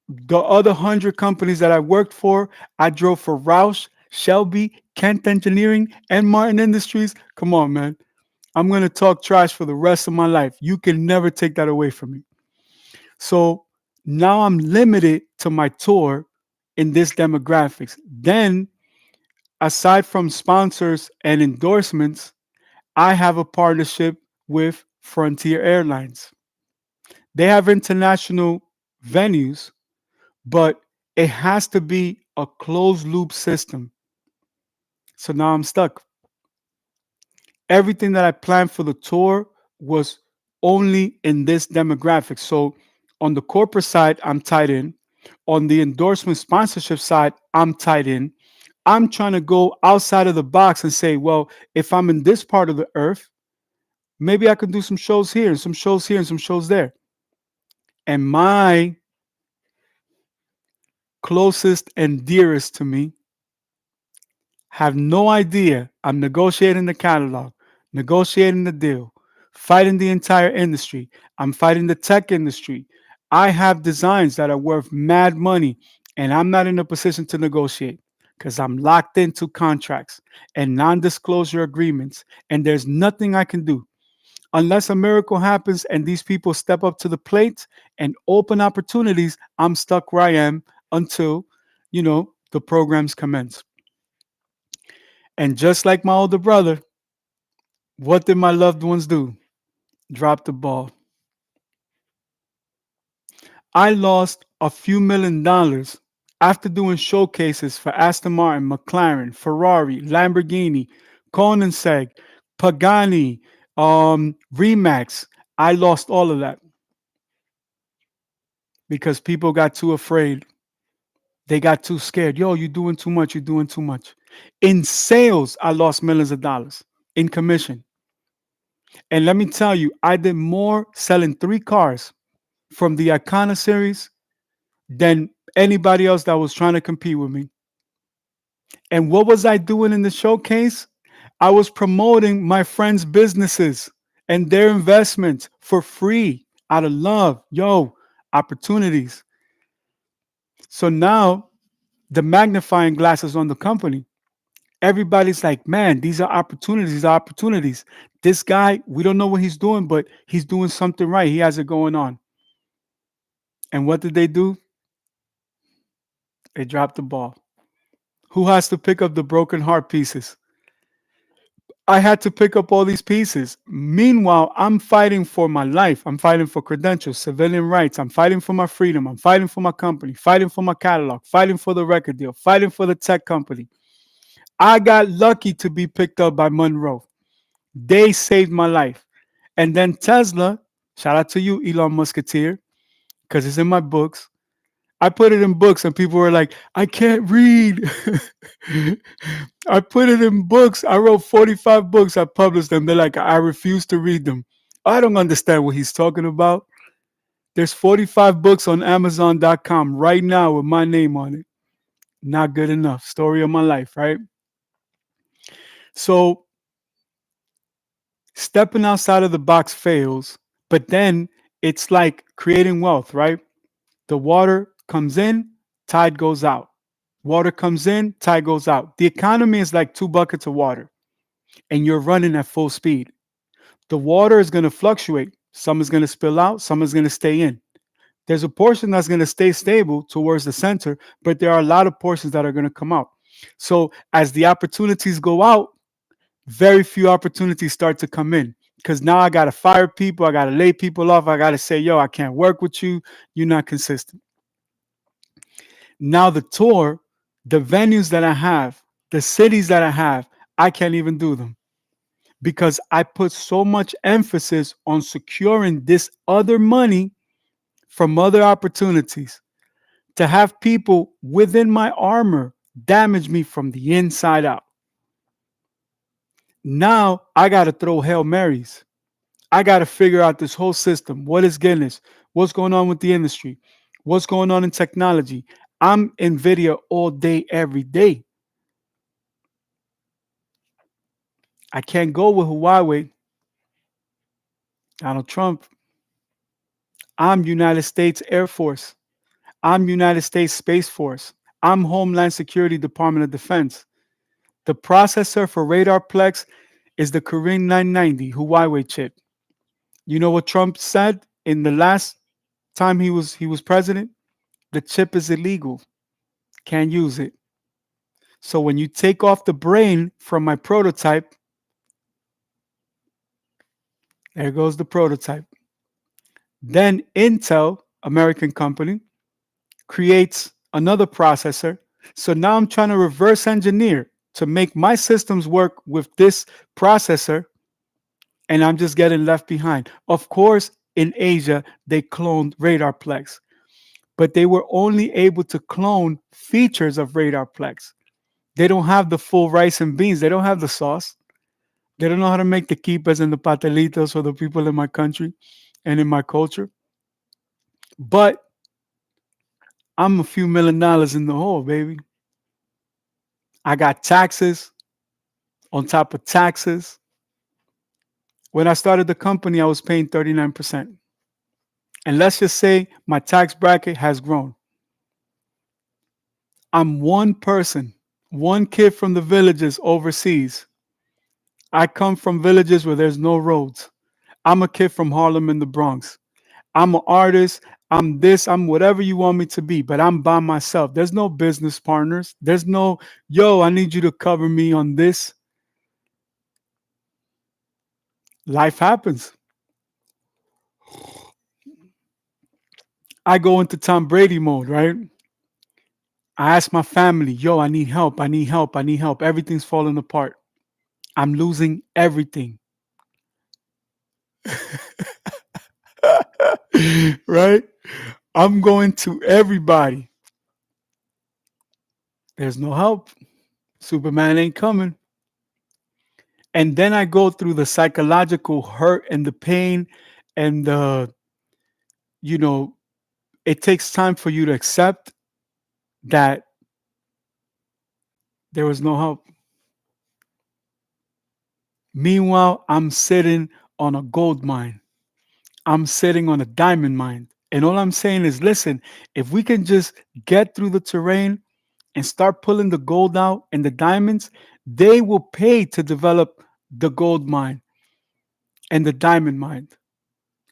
The other 100 companies that I worked for, I drove for Roush, Shelby, Kent Engineering, and Martin Industries. Come on, man. I'm going to talk trash for the rest of my life. You can never take that away from me. So now I'm limited to my tour in this demographics. Then, aside from sponsors and endorsements, I have a partnership with Frontier Airlines. They have international venues, but it has to be a closed loop system. So now I'm stuck. Everything that I planned for the tour was only in this demographic. So on the corporate side, I'm tied in. On the endorsement sponsorship side, I'm tied in. I'm trying to go outside of the box and say, well, if I'm in this part of the earth, maybe I can do some shows here and some shows here and some shows there. And my closest and dearest to me have no idea I'm negotiating the catalog, negotiating the deal, fighting the entire industry. I'm fighting the tech industry. I have designs that are worth mad money, and I'm not in a position to negotiate because I'm locked into contracts and non disclosure agreements, and there's nothing I can do. Unless a miracle happens and these people step up to the plate and open opportunities, I'm stuck where I am until, the programs commence. And just like my older brother, what did my loved ones do? Drop the ball. I lost a few $1 million after doing showcases for Aston Martin, McLaren, Ferrari, Lamborghini, Koenigsegg, Pagani, Remax. I lost all of that because people got too afraid. They got too scared. Yo, you're doing too much. You're doing too much. In sales, I lost millions of dollars in commission. And let me tell you, I did more selling 3 cars from the Icona series than anybody else that was trying to compete with me. And what was I doing in the showcase? I was promoting my friends' businesses and their investments for free out of love. Yo, opportunities. So now the magnifying glass is on the company. Everybody's like, man, these are opportunities. These are opportunities. This guy, we don't know what he's doing, but he's doing something right. He has it going on. And what did they do? They dropped the ball. Who has to pick up the broken heart pieces? I had to pick up all these pieces. Meanwhile, I'm fighting for my life. I'm fighting for credentials, civilian rights. I'm fighting for my freedom. I'm fighting for my company, fighting for my catalog, fighting for the record deal, fighting for the tech company. I got lucky to be picked up by Monroe. They saved my life. And then Tesla, shout out to you, Elon Musketeer, because it's in my books. I put it in books and people were like, I can't read. I put it in books. I wrote 45 books. I published them. They're like, I refuse to read them. I don't understand what he's talking about. There's 45 books on Amazon.com right now with my name on it. Not good enough. Story of my life, right? So stepping outside of the box fails, but then it's like creating wealth, right? The water comes in, tide goes out. Water comes in, tide goes out. The economy is like 2 buckets of water, and you're running at full speed. The water is going to fluctuate. Some is going to spill out, some is going to stay in. There's a portion that's going to stay stable towards the center, but there are a lot of portions that are going to come out. So as the opportunities go out, very few opportunities start to come in, because now I got to fire people, I got to lay people off, I got to say, yo, I can't work with you, you're not consistent. Now the tour, the venues that I have, the cities that I have, I can't even do them because I put so much emphasis on securing this other money from other opportunities to have people within my armor damage me from the inside out. Now I got to throw Hail Marys. I got to figure out this whole system. What is Guinness? What's going on with the industry? What's going on in technology? I'm NVIDIA all day, every day. I can't go with Huawei, Donald Trump. I'm United States Air Force. I'm United States Space Force. I'm Homeland Security Department of Defense. The processor for Radarplex is the Korean 990 Huawei chip. You know what Trump said in the last time he was president? The chip is illegal. Can't use it. So when you take off the brain from my prototype, there goes the prototype. Then Intel, American company, creates another processor. So now I'm trying to reverse engineer to make my systems work with this processor, and I'm just getting left behind. Of course, in Asia, they cloned Radarplex, but they were only able to clone features of Radarplex. They don't have the full rice and beans. They don't have the sauce. They don't know how to make the quipas and the patelitos for the people in my country and in my culture. But I'm a few $1 million in the hole, baby. I got taxes on top of taxes. When I started the company, I was paying 39%. And let's just say my tax bracket has grown. I'm one person, one kid from the villages overseas. I come from villages where there's no roads. I'm a kid from Harlem in the Bronx. I'm an artist. I'm this, I'm whatever you want me to be, but I'm by myself. There's no business partners. There's no, yo, I need you to cover me on this. Life happens. I go into Tom Brady mode, right? I ask my family, yo, I need help. I need help. I need help. Everything's falling apart. I'm losing everything. Right? I'm going to everybody. There's no help. Superman ain't coming. And then I go through the psychological hurt and the pain and you know, it takes time for you to accept that there was no help. Meanwhile, I'm sitting on a gold mine. I'm sitting on a diamond mine. And all I'm saying is, listen, if we can just get through the terrain and start pulling the gold out and the diamonds, they will pay to develop the gold mine and the diamond mine.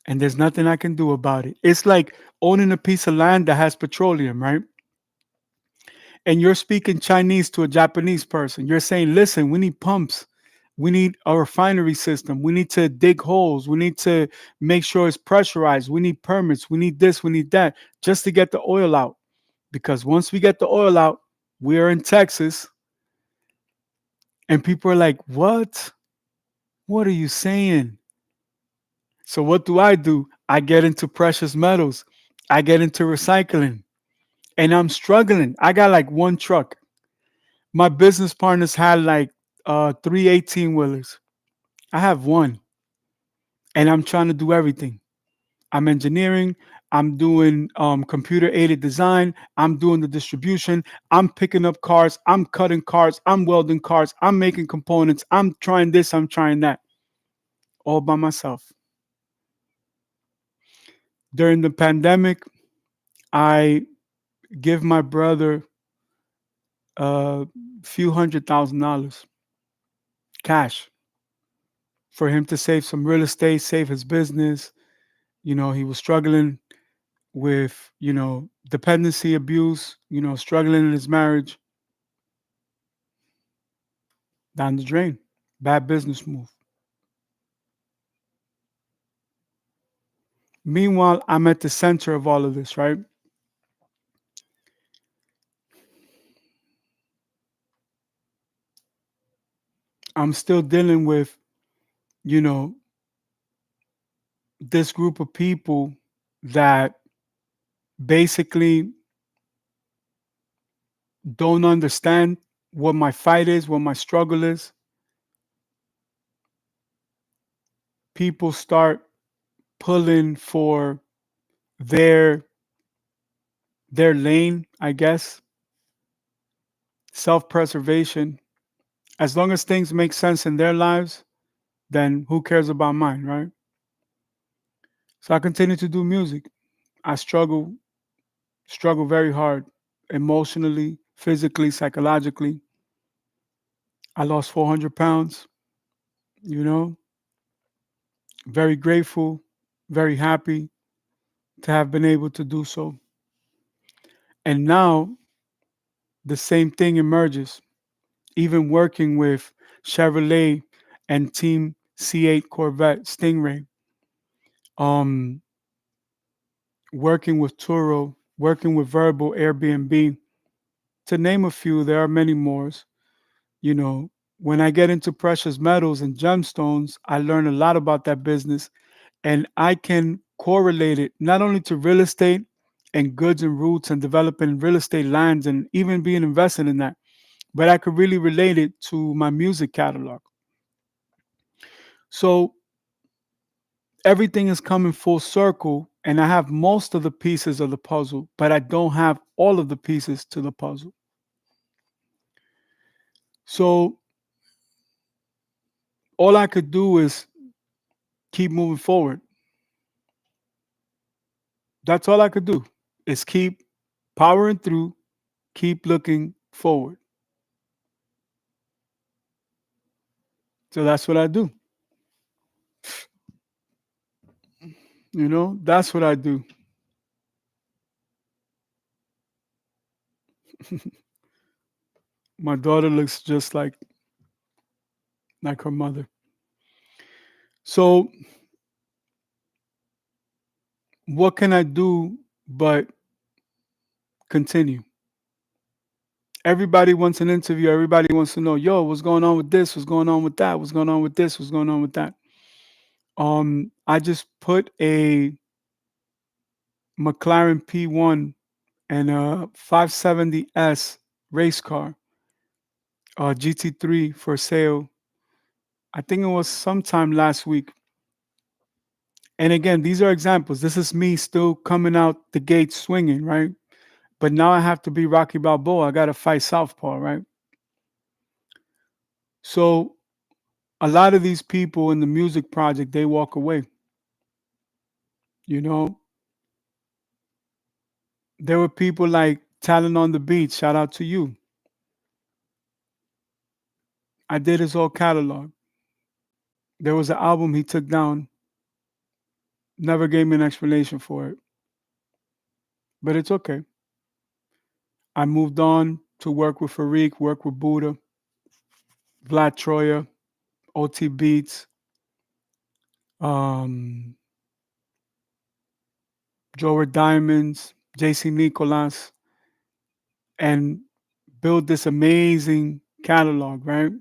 And there's nothing I can do about it. It's like owning a piece of land that has petroleum, right? And you're speaking Chinese to a Japanese person. You're saying, listen, we need pumps. We need a refinery system. We need to dig holes. We need to make sure it's pressurized. We need permits. We need this. We need that just to get the oil out. Because once we get the oil out, we are in Texas. And people are like, what? What are you saying? So what do? I get into precious metals. I get into recycling. And I'm struggling. I got like one truck. My business partners had like 3 wheelers. I have one, and I'm trying to do everything. I'm engineering. I'm doing computer aided design. I'm doing the distribution. I'm picking up cars. I'm cutting cars. I'm welding cars. I'm making components. I'm trying this. I'm trying that, all by myself. During the pandemic, I give my brother a few $100,000 cash. for him to save some real estate, save his business. He was struggling with, dependency abuse, struggling in his marriage. Down the drain. Bad business move. Meanwhile, I'm at the center of all of this, right? I'm still dealing with, you know, this group of people that basically don't understand what my fight is, what my struggle is. People start pulling for their their lane, I guess, self-preservation. As long as things make sense in their lives, then who cares about mine, right? So I continue to do music. I struggle very hard emotionally, physically, psychologically. I lost 400 pounds, you know, very grateful, very happy to have been able to do so. And now the same thing emerges, even working with Chevrolet and Team C8 Corvette Stingray, um, working with Turo, working with Verbal Airbnb, to name a few. There are many more. You know, when I get into precious metals and gemstones, I learn a lot about that business, and I can correlate it not only to real estate and goods and roots and developing real estate lands and even being invested in that, but I could really relate it to my music catalog. So everything is coming full circle, and I have most of the pieces of the puzzle, but I don't have all of the pieces to the puzzle. So all I could do is keep moving forward. That's all I could do is keep powering through, keep looking forward. So that's what I do. That's what I do. My daughter looks just like her mother. So what can I do but continue? Everybody wants an interview. Everybody wants to know, yo, what's going on with this? What's going on with that? What's going on with this? What's going on with that? I just put a McLaren P1 and a 570S race car, GT3 for sale. I think it was sometime last week. And again, these are examples. This is me still coming out the gate swinging, right? But now I have to be Rocky Balboa. I got to fight Southpaw, right? So a lot of these people in the music project, they walk away. You know, there were people like Talent on the Beach. Shout out to you. I did his whole catalog. There was an album he took down, never gave me an explanation for it, but it's okay. I moved on to work with Farik, work with Buddha, Vlad Troya, OT Beats, um, Joe Diamonds, JC Nicolas, and build this amazing catalog, right?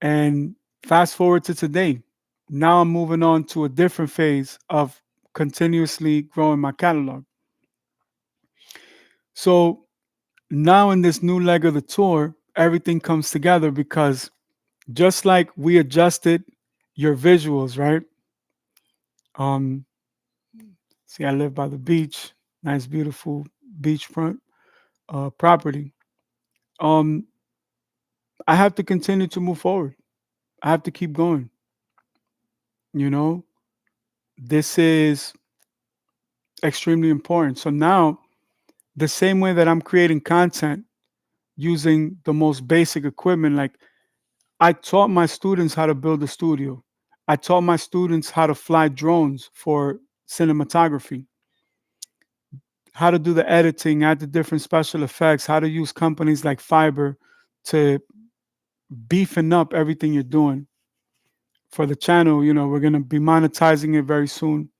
And fast forward to today. Now I'm moving on to a different phase of continuously growing my catalog. So now in this new leg of the tour, everything comes together because just like we adjusted your visuals, right? Um, See, I live by the beach, nice, beautiful beachfront property. Um, I have to continue to move forward. I have to keep going. You know, this is extremely important. So now, the same way that I'm creating content using the most basic equipment, like I taught my students how to build a studio. I taught my students how to fly drones for cinematography, how to do the editing, add the different special effects, how to use companies like Fiverr to beefing up everything you're doing for the channel. You know, we're going to be monetizing it very soon.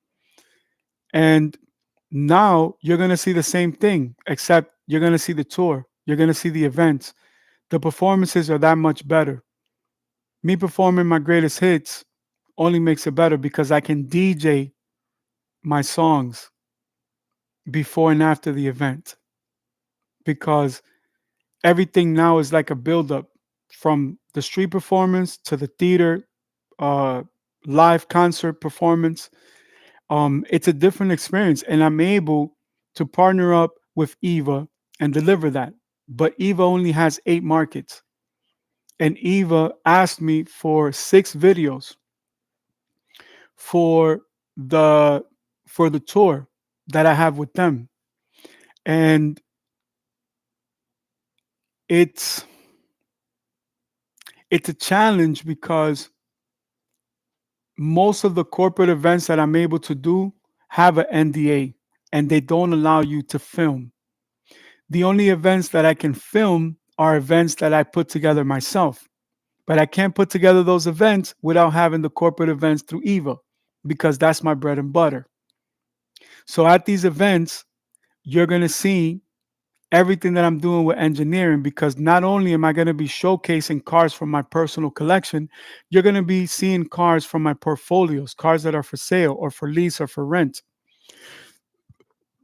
And now you're going to see the same thing, except you're going to see the tour, you're going to see the events. The performances are that much better. Me performing my greatest hits only makes it better because I can DJ my songs before and after the event, because everything now is like a buildup from the street performance to the theater, uh, live concert performance. It's a different experience, and I'm able to partner up with Eva and deliver that. But Eva only has 8 markets, and Eva asked me for 6 videos for the for the tour that I have with them, and it's it's a challenge because most of the corporate events that I'm able to do have an NDA, and they don't allow you to film. The only events that I can film are events that I put together myself. But I can't put together those events without having the corporate events through Eva, because that's my bread and butter. So at these events, you're going to see everything that I'm doing with engineering, because not only am I going to be showcasing cars from my personal collection, you're going to be seeing cars from my portfolios, cars that are for sale or for lease or for rent.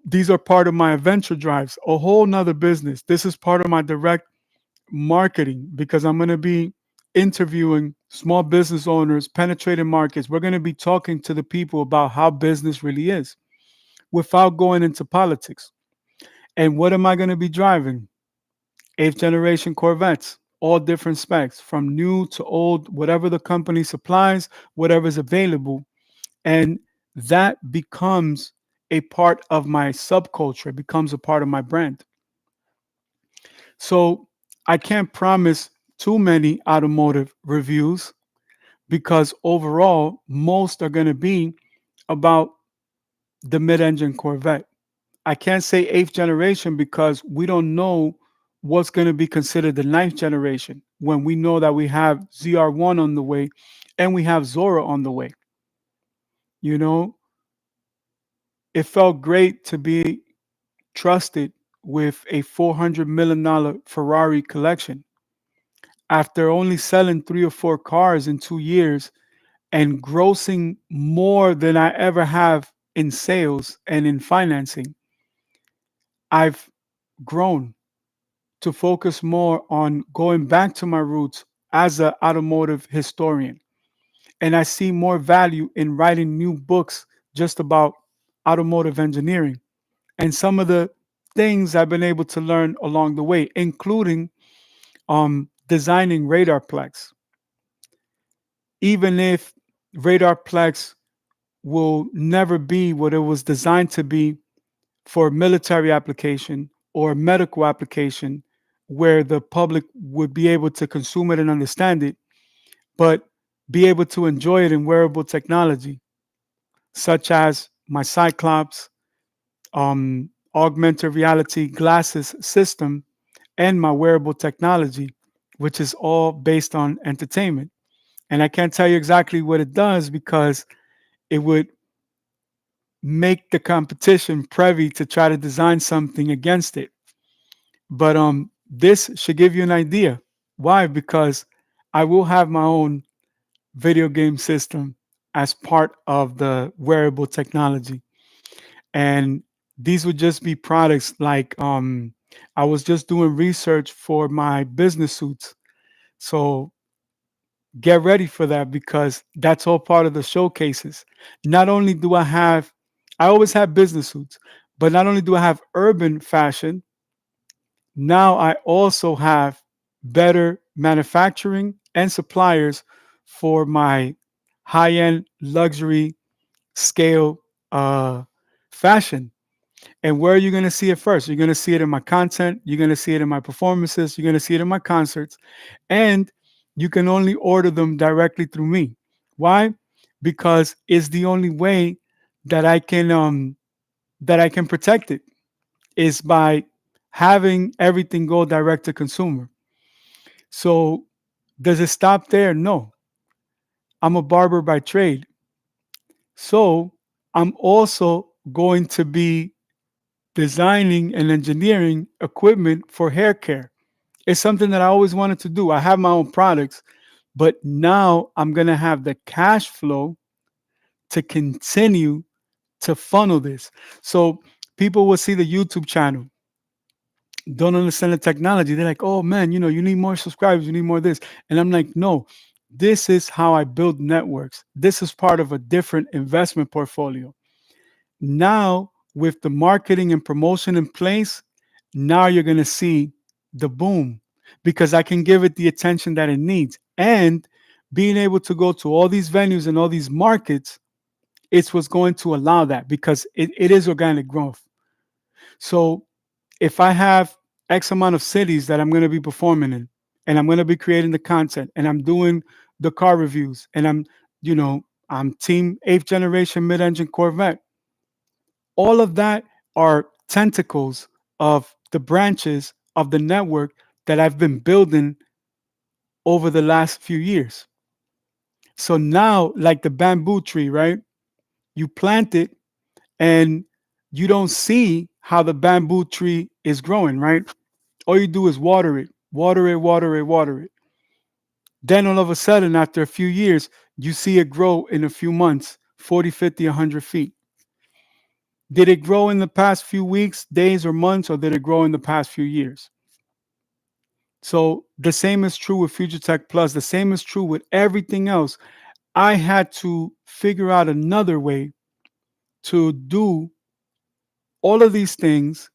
These are part of my adventure drives, a whole nother business. This is part of my direct marketing, because I'm going to be interviewing small business owners, penetrating markets. We're going to be talking to the people about how business really is without going into politics. And what am I going to be driving? 8th generation Corvettes, all different specs, from new to old, whatever the company supplies, whatever's available. And that becomes a part of my subculture, it becomes a part of my brand. So I can't promise too many automotive reviews, because overall, most are going to be about the mid engine Corvette. I can't say 8th generation because we don't know what's going to be considered the 9th generation, when we know that we have ZR1 on the way and we have Zora on the way. You know, it felt great to be trusted with a $400 million Ferrari collection after only selling 3 or 4 cars in 2 years and grossing more than I ever have in sales and in financing. I've grown to focus more on going back to my roots as an automotive historian. And I see more value in writing new books just about automotive engineering and some of the things I've been able to learn along the way, including designing Radarplex. Even if Radarplex will never be what it was designed to be for military application or medical application, where the public would be able to consume it and understand it, but be able to enjoy it in wearable technology, such as my Cyclops augmented reality glasses system and my wearable technology, which is all based on entertainment. And I can't tell you exactly what it does, because it would make the competition privy to try to design something against it. But this should give you an idea. Why? Because I will have my own video game system as part of the wearable technology. And these would just be products like I was just doing research for my business suits. So get ready for that, because that's all part of the showcases. Not only do I always have business suits, but not only do I have urban fashion, now I also have better manufacturing and suppliers for my high end luxury scale fashion. And where are you going to see it first? You're going to see it in my content. You're going to see it in my performances. You're going to see it in my concerts. And You can only order them directly through me. Why? Because it's the only way that I can protect it is by having everything go direct to consumer. So does it stop there? No. I'm a barber by trade. So I'm also going to be designing and engineering equipment for hair care. It's something that I always wanted to do. I have my own products, but now I'm going to have the cash flow to continue to funnel this. So people will see the YouTube channel, don't understand the technology. They're like, oh man, you need more subscribers, you need more this. And I'm like, no, this is how I build networks. This is part of a different investment portfolio. Now, with the marketing and promotion in place, now you're going to see the boom because I can give it the attention that it needs. And being able to go to all these venues and all these markets, it's what's going to allow that because it is organic growth. So if I have X amount of cities that I'm going to be performing in, and I'm going to be creating the content, and I'm doing the car reviews, and I'm team eighth generation mid engine Corvette, all of that are tentacles of the branches of the network that I've been building over the last few years. So now, like the bamboo tree, right? You plant it and you don't see how the bamboo tree is growing, right? All you do is water it, water it, water it, water it. Then all of a sudden, after a few years, you see it grow in a few months, 40, 50, 100 feet. Did it grow in the past few weeks, days, or months, or did it grow in the past few years? So the same is true with Future Tech Plus. The same is true with everything else. I had to figure out another way to do all of these things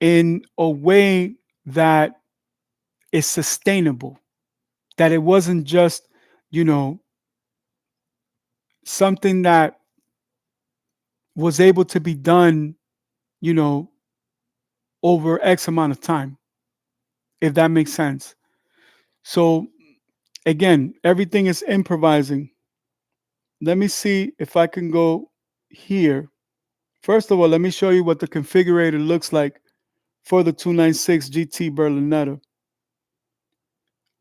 in a way that is sustainable, that it wasn't just, you know, something that was able to be done, you know, over X amount of time, if that makes sense. So again, everything is improvising. Let me see if I can go here. First of all, let me show you what the configurator looks like for the 296 GT Berlinetta.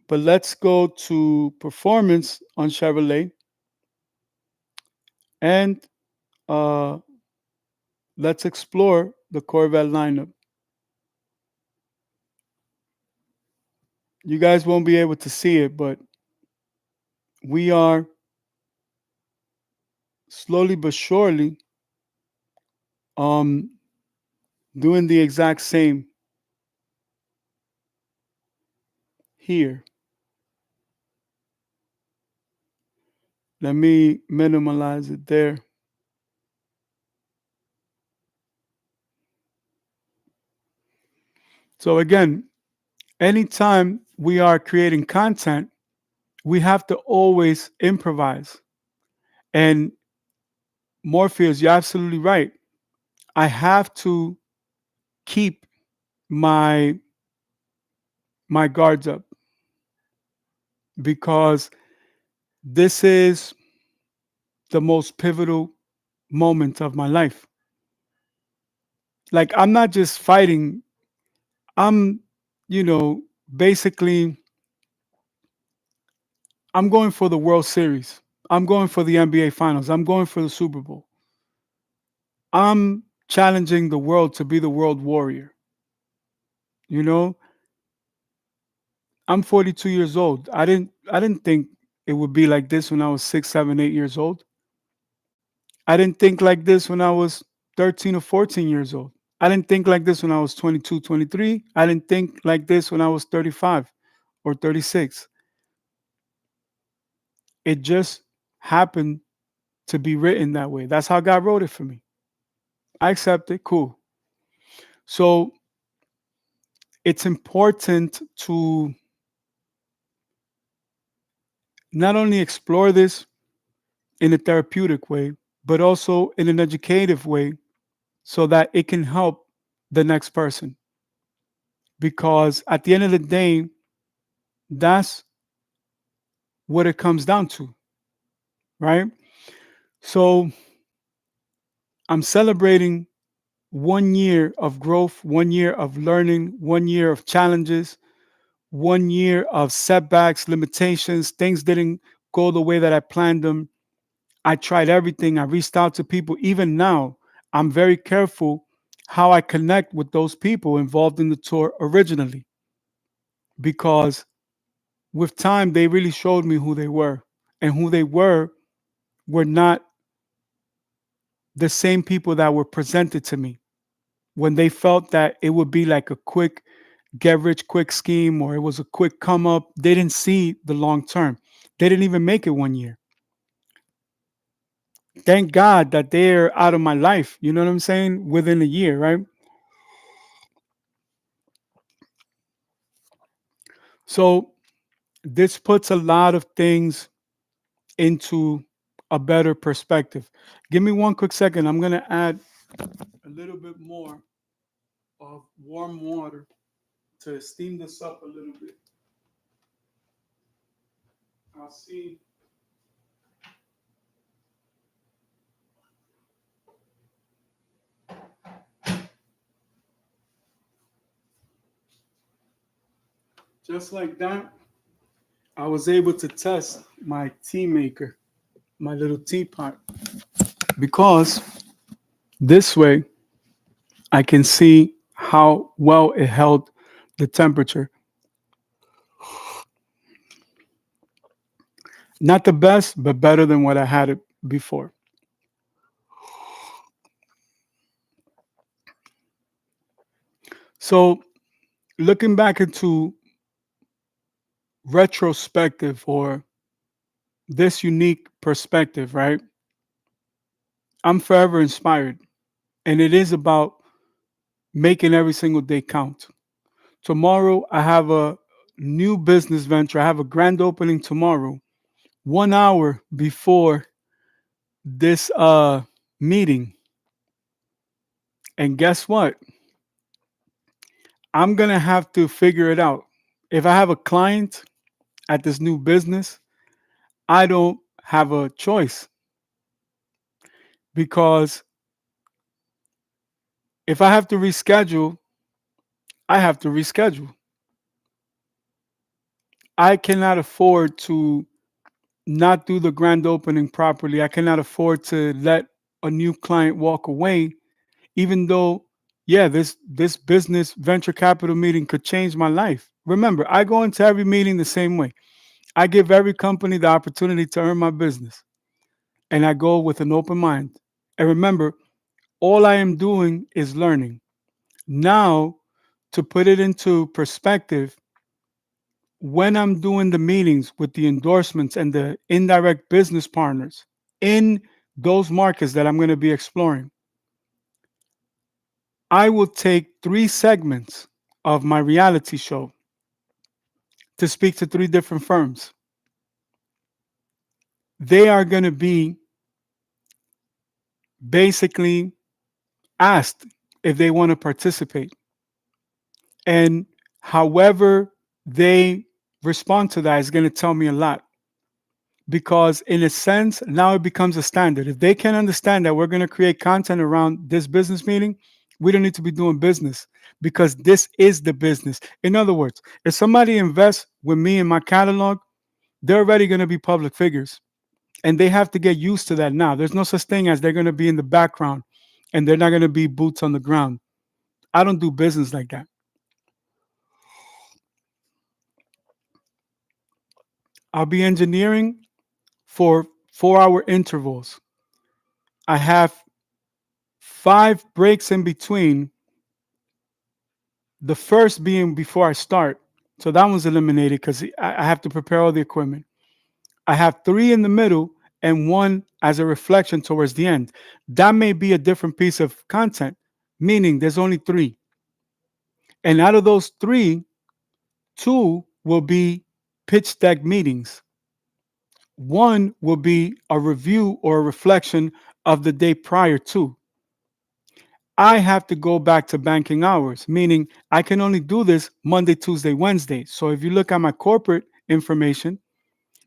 But let's go to performance on Chevrolet and uh, let's explore the Corvette lineup. You guys won't be able to see it, but we are slowly but surely um, doing the exact same here. Let me minimize it there. So again, anytime we are creating content, we have to always improvise. And Morpheus, you're absolutely right. I have to keep my my guards up because this is the most pivotal moment of my life. Like I'm not just fighting, I'm, you know, basically I'm going for the World Series. I'm going for the NBA Finals. I'm going for the Super Bowl. I'm challenging the world to be the world warrior. You know, I'm 42 years old. I didn't think it would be like this when I was 6, 7, 8 years old. I didn't think like this when I was 13 or 14 years old. I didn't think like this when I was 22, 23. I didn't think like this when I was 35 or 36. It just happened to be written that way. That's how God wrote it for me. I accept it. Cool. So it's important to not only explore this in a therapeutic way, but also in an educative way so that it can help the next person. Because at the end of the day, That's what it comes down to, right? So I'm celebrating 1 year of growth, 1 year of learning, 1 year of challenges, 1 year of setbacks, limitations. Things didn't go the way that I planned them. I tried everything. I reached out to people. Even now, I'm very careful how I connect with those people involved in the tour originally, because with time, they really showed me who they were. And who they were not the same people that were presented to me. When they felt that it would be like a quick get rich quick scheme, or it was a quick come up, they didn't see the long term. They didn't even make it 1 year. Thank God that they're out of my life. You know what I'm saying? Within a year, right? So this puts a lot of things into a better perspective. Give me one quick second. I'm going to add a little bit more of warm water to steam this up a little bit. I'll see. Just like that, I was able to test my tea maker, my little teapot, because this way I can see how well it held the temperature. Not the best, but better than what I had it before. So, looking back into retrospective, or this unique perspective, right? I'm forever inspired. And it is about making every single day count. Tomorrow, I have a new business venture. I have a grand opening tomorrow, 1 hour before this meeting. And guess what? I'm going to have to figure it out. If I have a client at this new business, I don't have a choice, because if I have to reschedule, I have to reschedule. I cannot afford to not do the grand opening properly. I cannot afford to let a new client walk away, even though, yeah, this business venture capital meeting could change my life. Remember, I go into every meeting the same way. I give every company the opportunity to earn my business, and I go with an open mind. And remember, all I am doing is learning. Now, to put it into perspective, when I'm doing the meetings with the endorsements and the indirect business partners in those markets that I'm going to be exploring, I will take 3 segments of my reality show to speak to 3 different firms. They are going to be basically asked if they want to participate. And however they respond to that is going to tell me a lot, because in a sense now it becomes a standard. If they can understand that we're going to create content around this business meeting, we don't need to be doing business, because this is the business. In other words, if somebody invests with me in my catalog, they're already going to be public figures, and they have to get used to that. Now there's no such thing as they're going to be in the background and they're not going to be boots on the ground. I don't do business like that. I'll be engineering for 4 hour intervals. I have 5 breaks in between, the first being before I start. So that one's eliminated because I have to prepare all the equipment. I have 3 in the middle and 1 as a reflection towards the end. That may be a different piece of content, meaning there's only 3. And out of those 3, 2 will be pitch deck meetings. 1 will be a review or a reflection of the day prior to. I have to go back to banking hours, meaning I can only do this Monday, Tuesday, Wednesday. So if you look at my corporate information,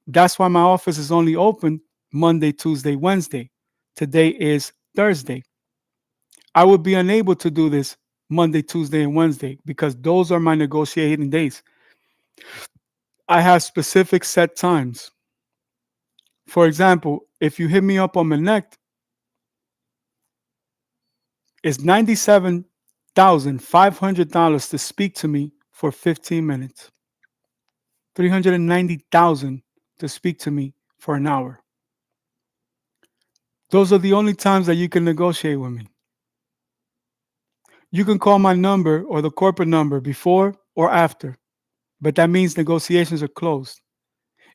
that's why my office is only open Monday, Tuesday, Wednesday. Today is Thursday. I would be unable to do this Monday, Tuesday, and Wednesday because those are my negotiating days. I have specific set times. For example, if you hit me up on Connect, it's $97,500 to speak to me for 15 minutes. 390,000 to speak to me for an hour. Those are the only times that you can negotiate with me. You can call my number or the corporate number before or after, but that means negotiations are closed.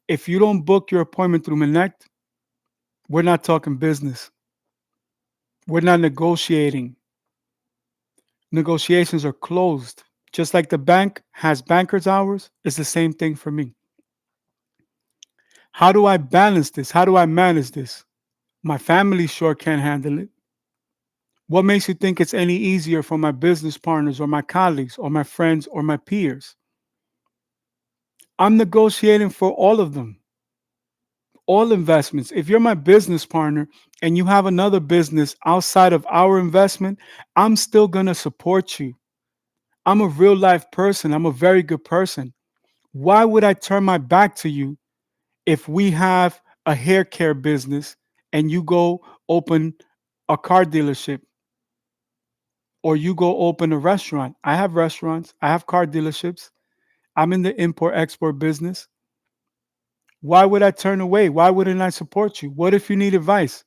If you don't book your appointment through Connect, we're not talking business. We're not negotiating. Negotiations are closed. Just like the bank has bankers' hours, it's the same thing for me. How do I balance this? How do I manage this? My family sure can't handle it. What makes you think it's any easier for my business partners or my colleagues or my friends or my peers? I'm negotiating for all of them, all investments. If you're my business partner and you have another business outside of our investment, I'm still going to support you. I'm a real life person. I'm a very good person. Why would I turn my back to you if we have a hair care business and you go open a car dealership or you go open a restaurant? I have restaurants, I have car dealerships. I'm in the import export business. Why would I turn away? Why wouldn't I support you? What if you need advice?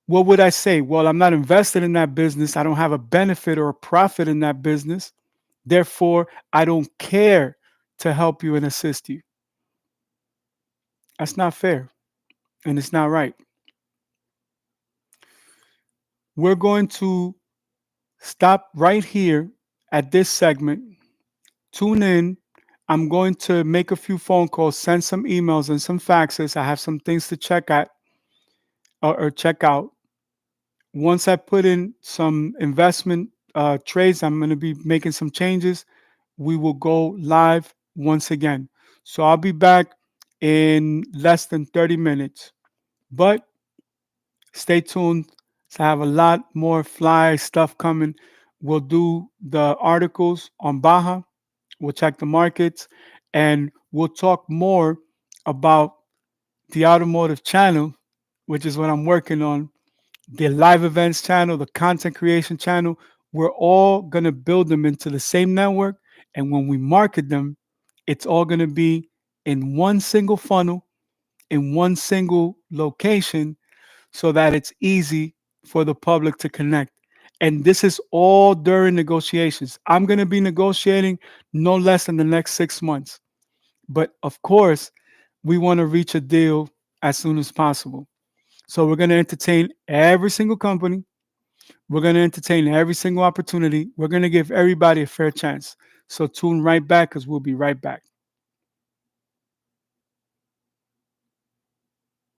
What would I say? Well, I'm not invested in that business. I don't have a benefit or a profit in that business. Therefore, I don't care to help you and assist you. That's not fair and it's not right. We're going to stop right here at this segment. Tune in. I'm going to make a few phone calls, send some emails and some faxes. I have some things to check at or check out. Once I put in some investment trades, I'm going to be making some changes. We will go live once again. So I'll be back in less than 30 minutes. But stay tuned. So I have a lot more fly stuff coming. We'll do the articles on Baja. We'll check the markets and we'll talk more about the automotive channel, which is what I'm working on, the live events channel, the content creation channel. We're all going to build them into the same network. And when we market them, it's all going to be in one single funnel, in one single location, so that it's easy for the public to connect. And this is all during negotiations. I'm going to be negotiating no less than the next 6 months. But of course, we want to reach a deal as soon as possible. So we're going to entertain every single company. We're going to entertain every single opportunity. We're going to give everybody a fair chance. So tune right back because we'll be right back.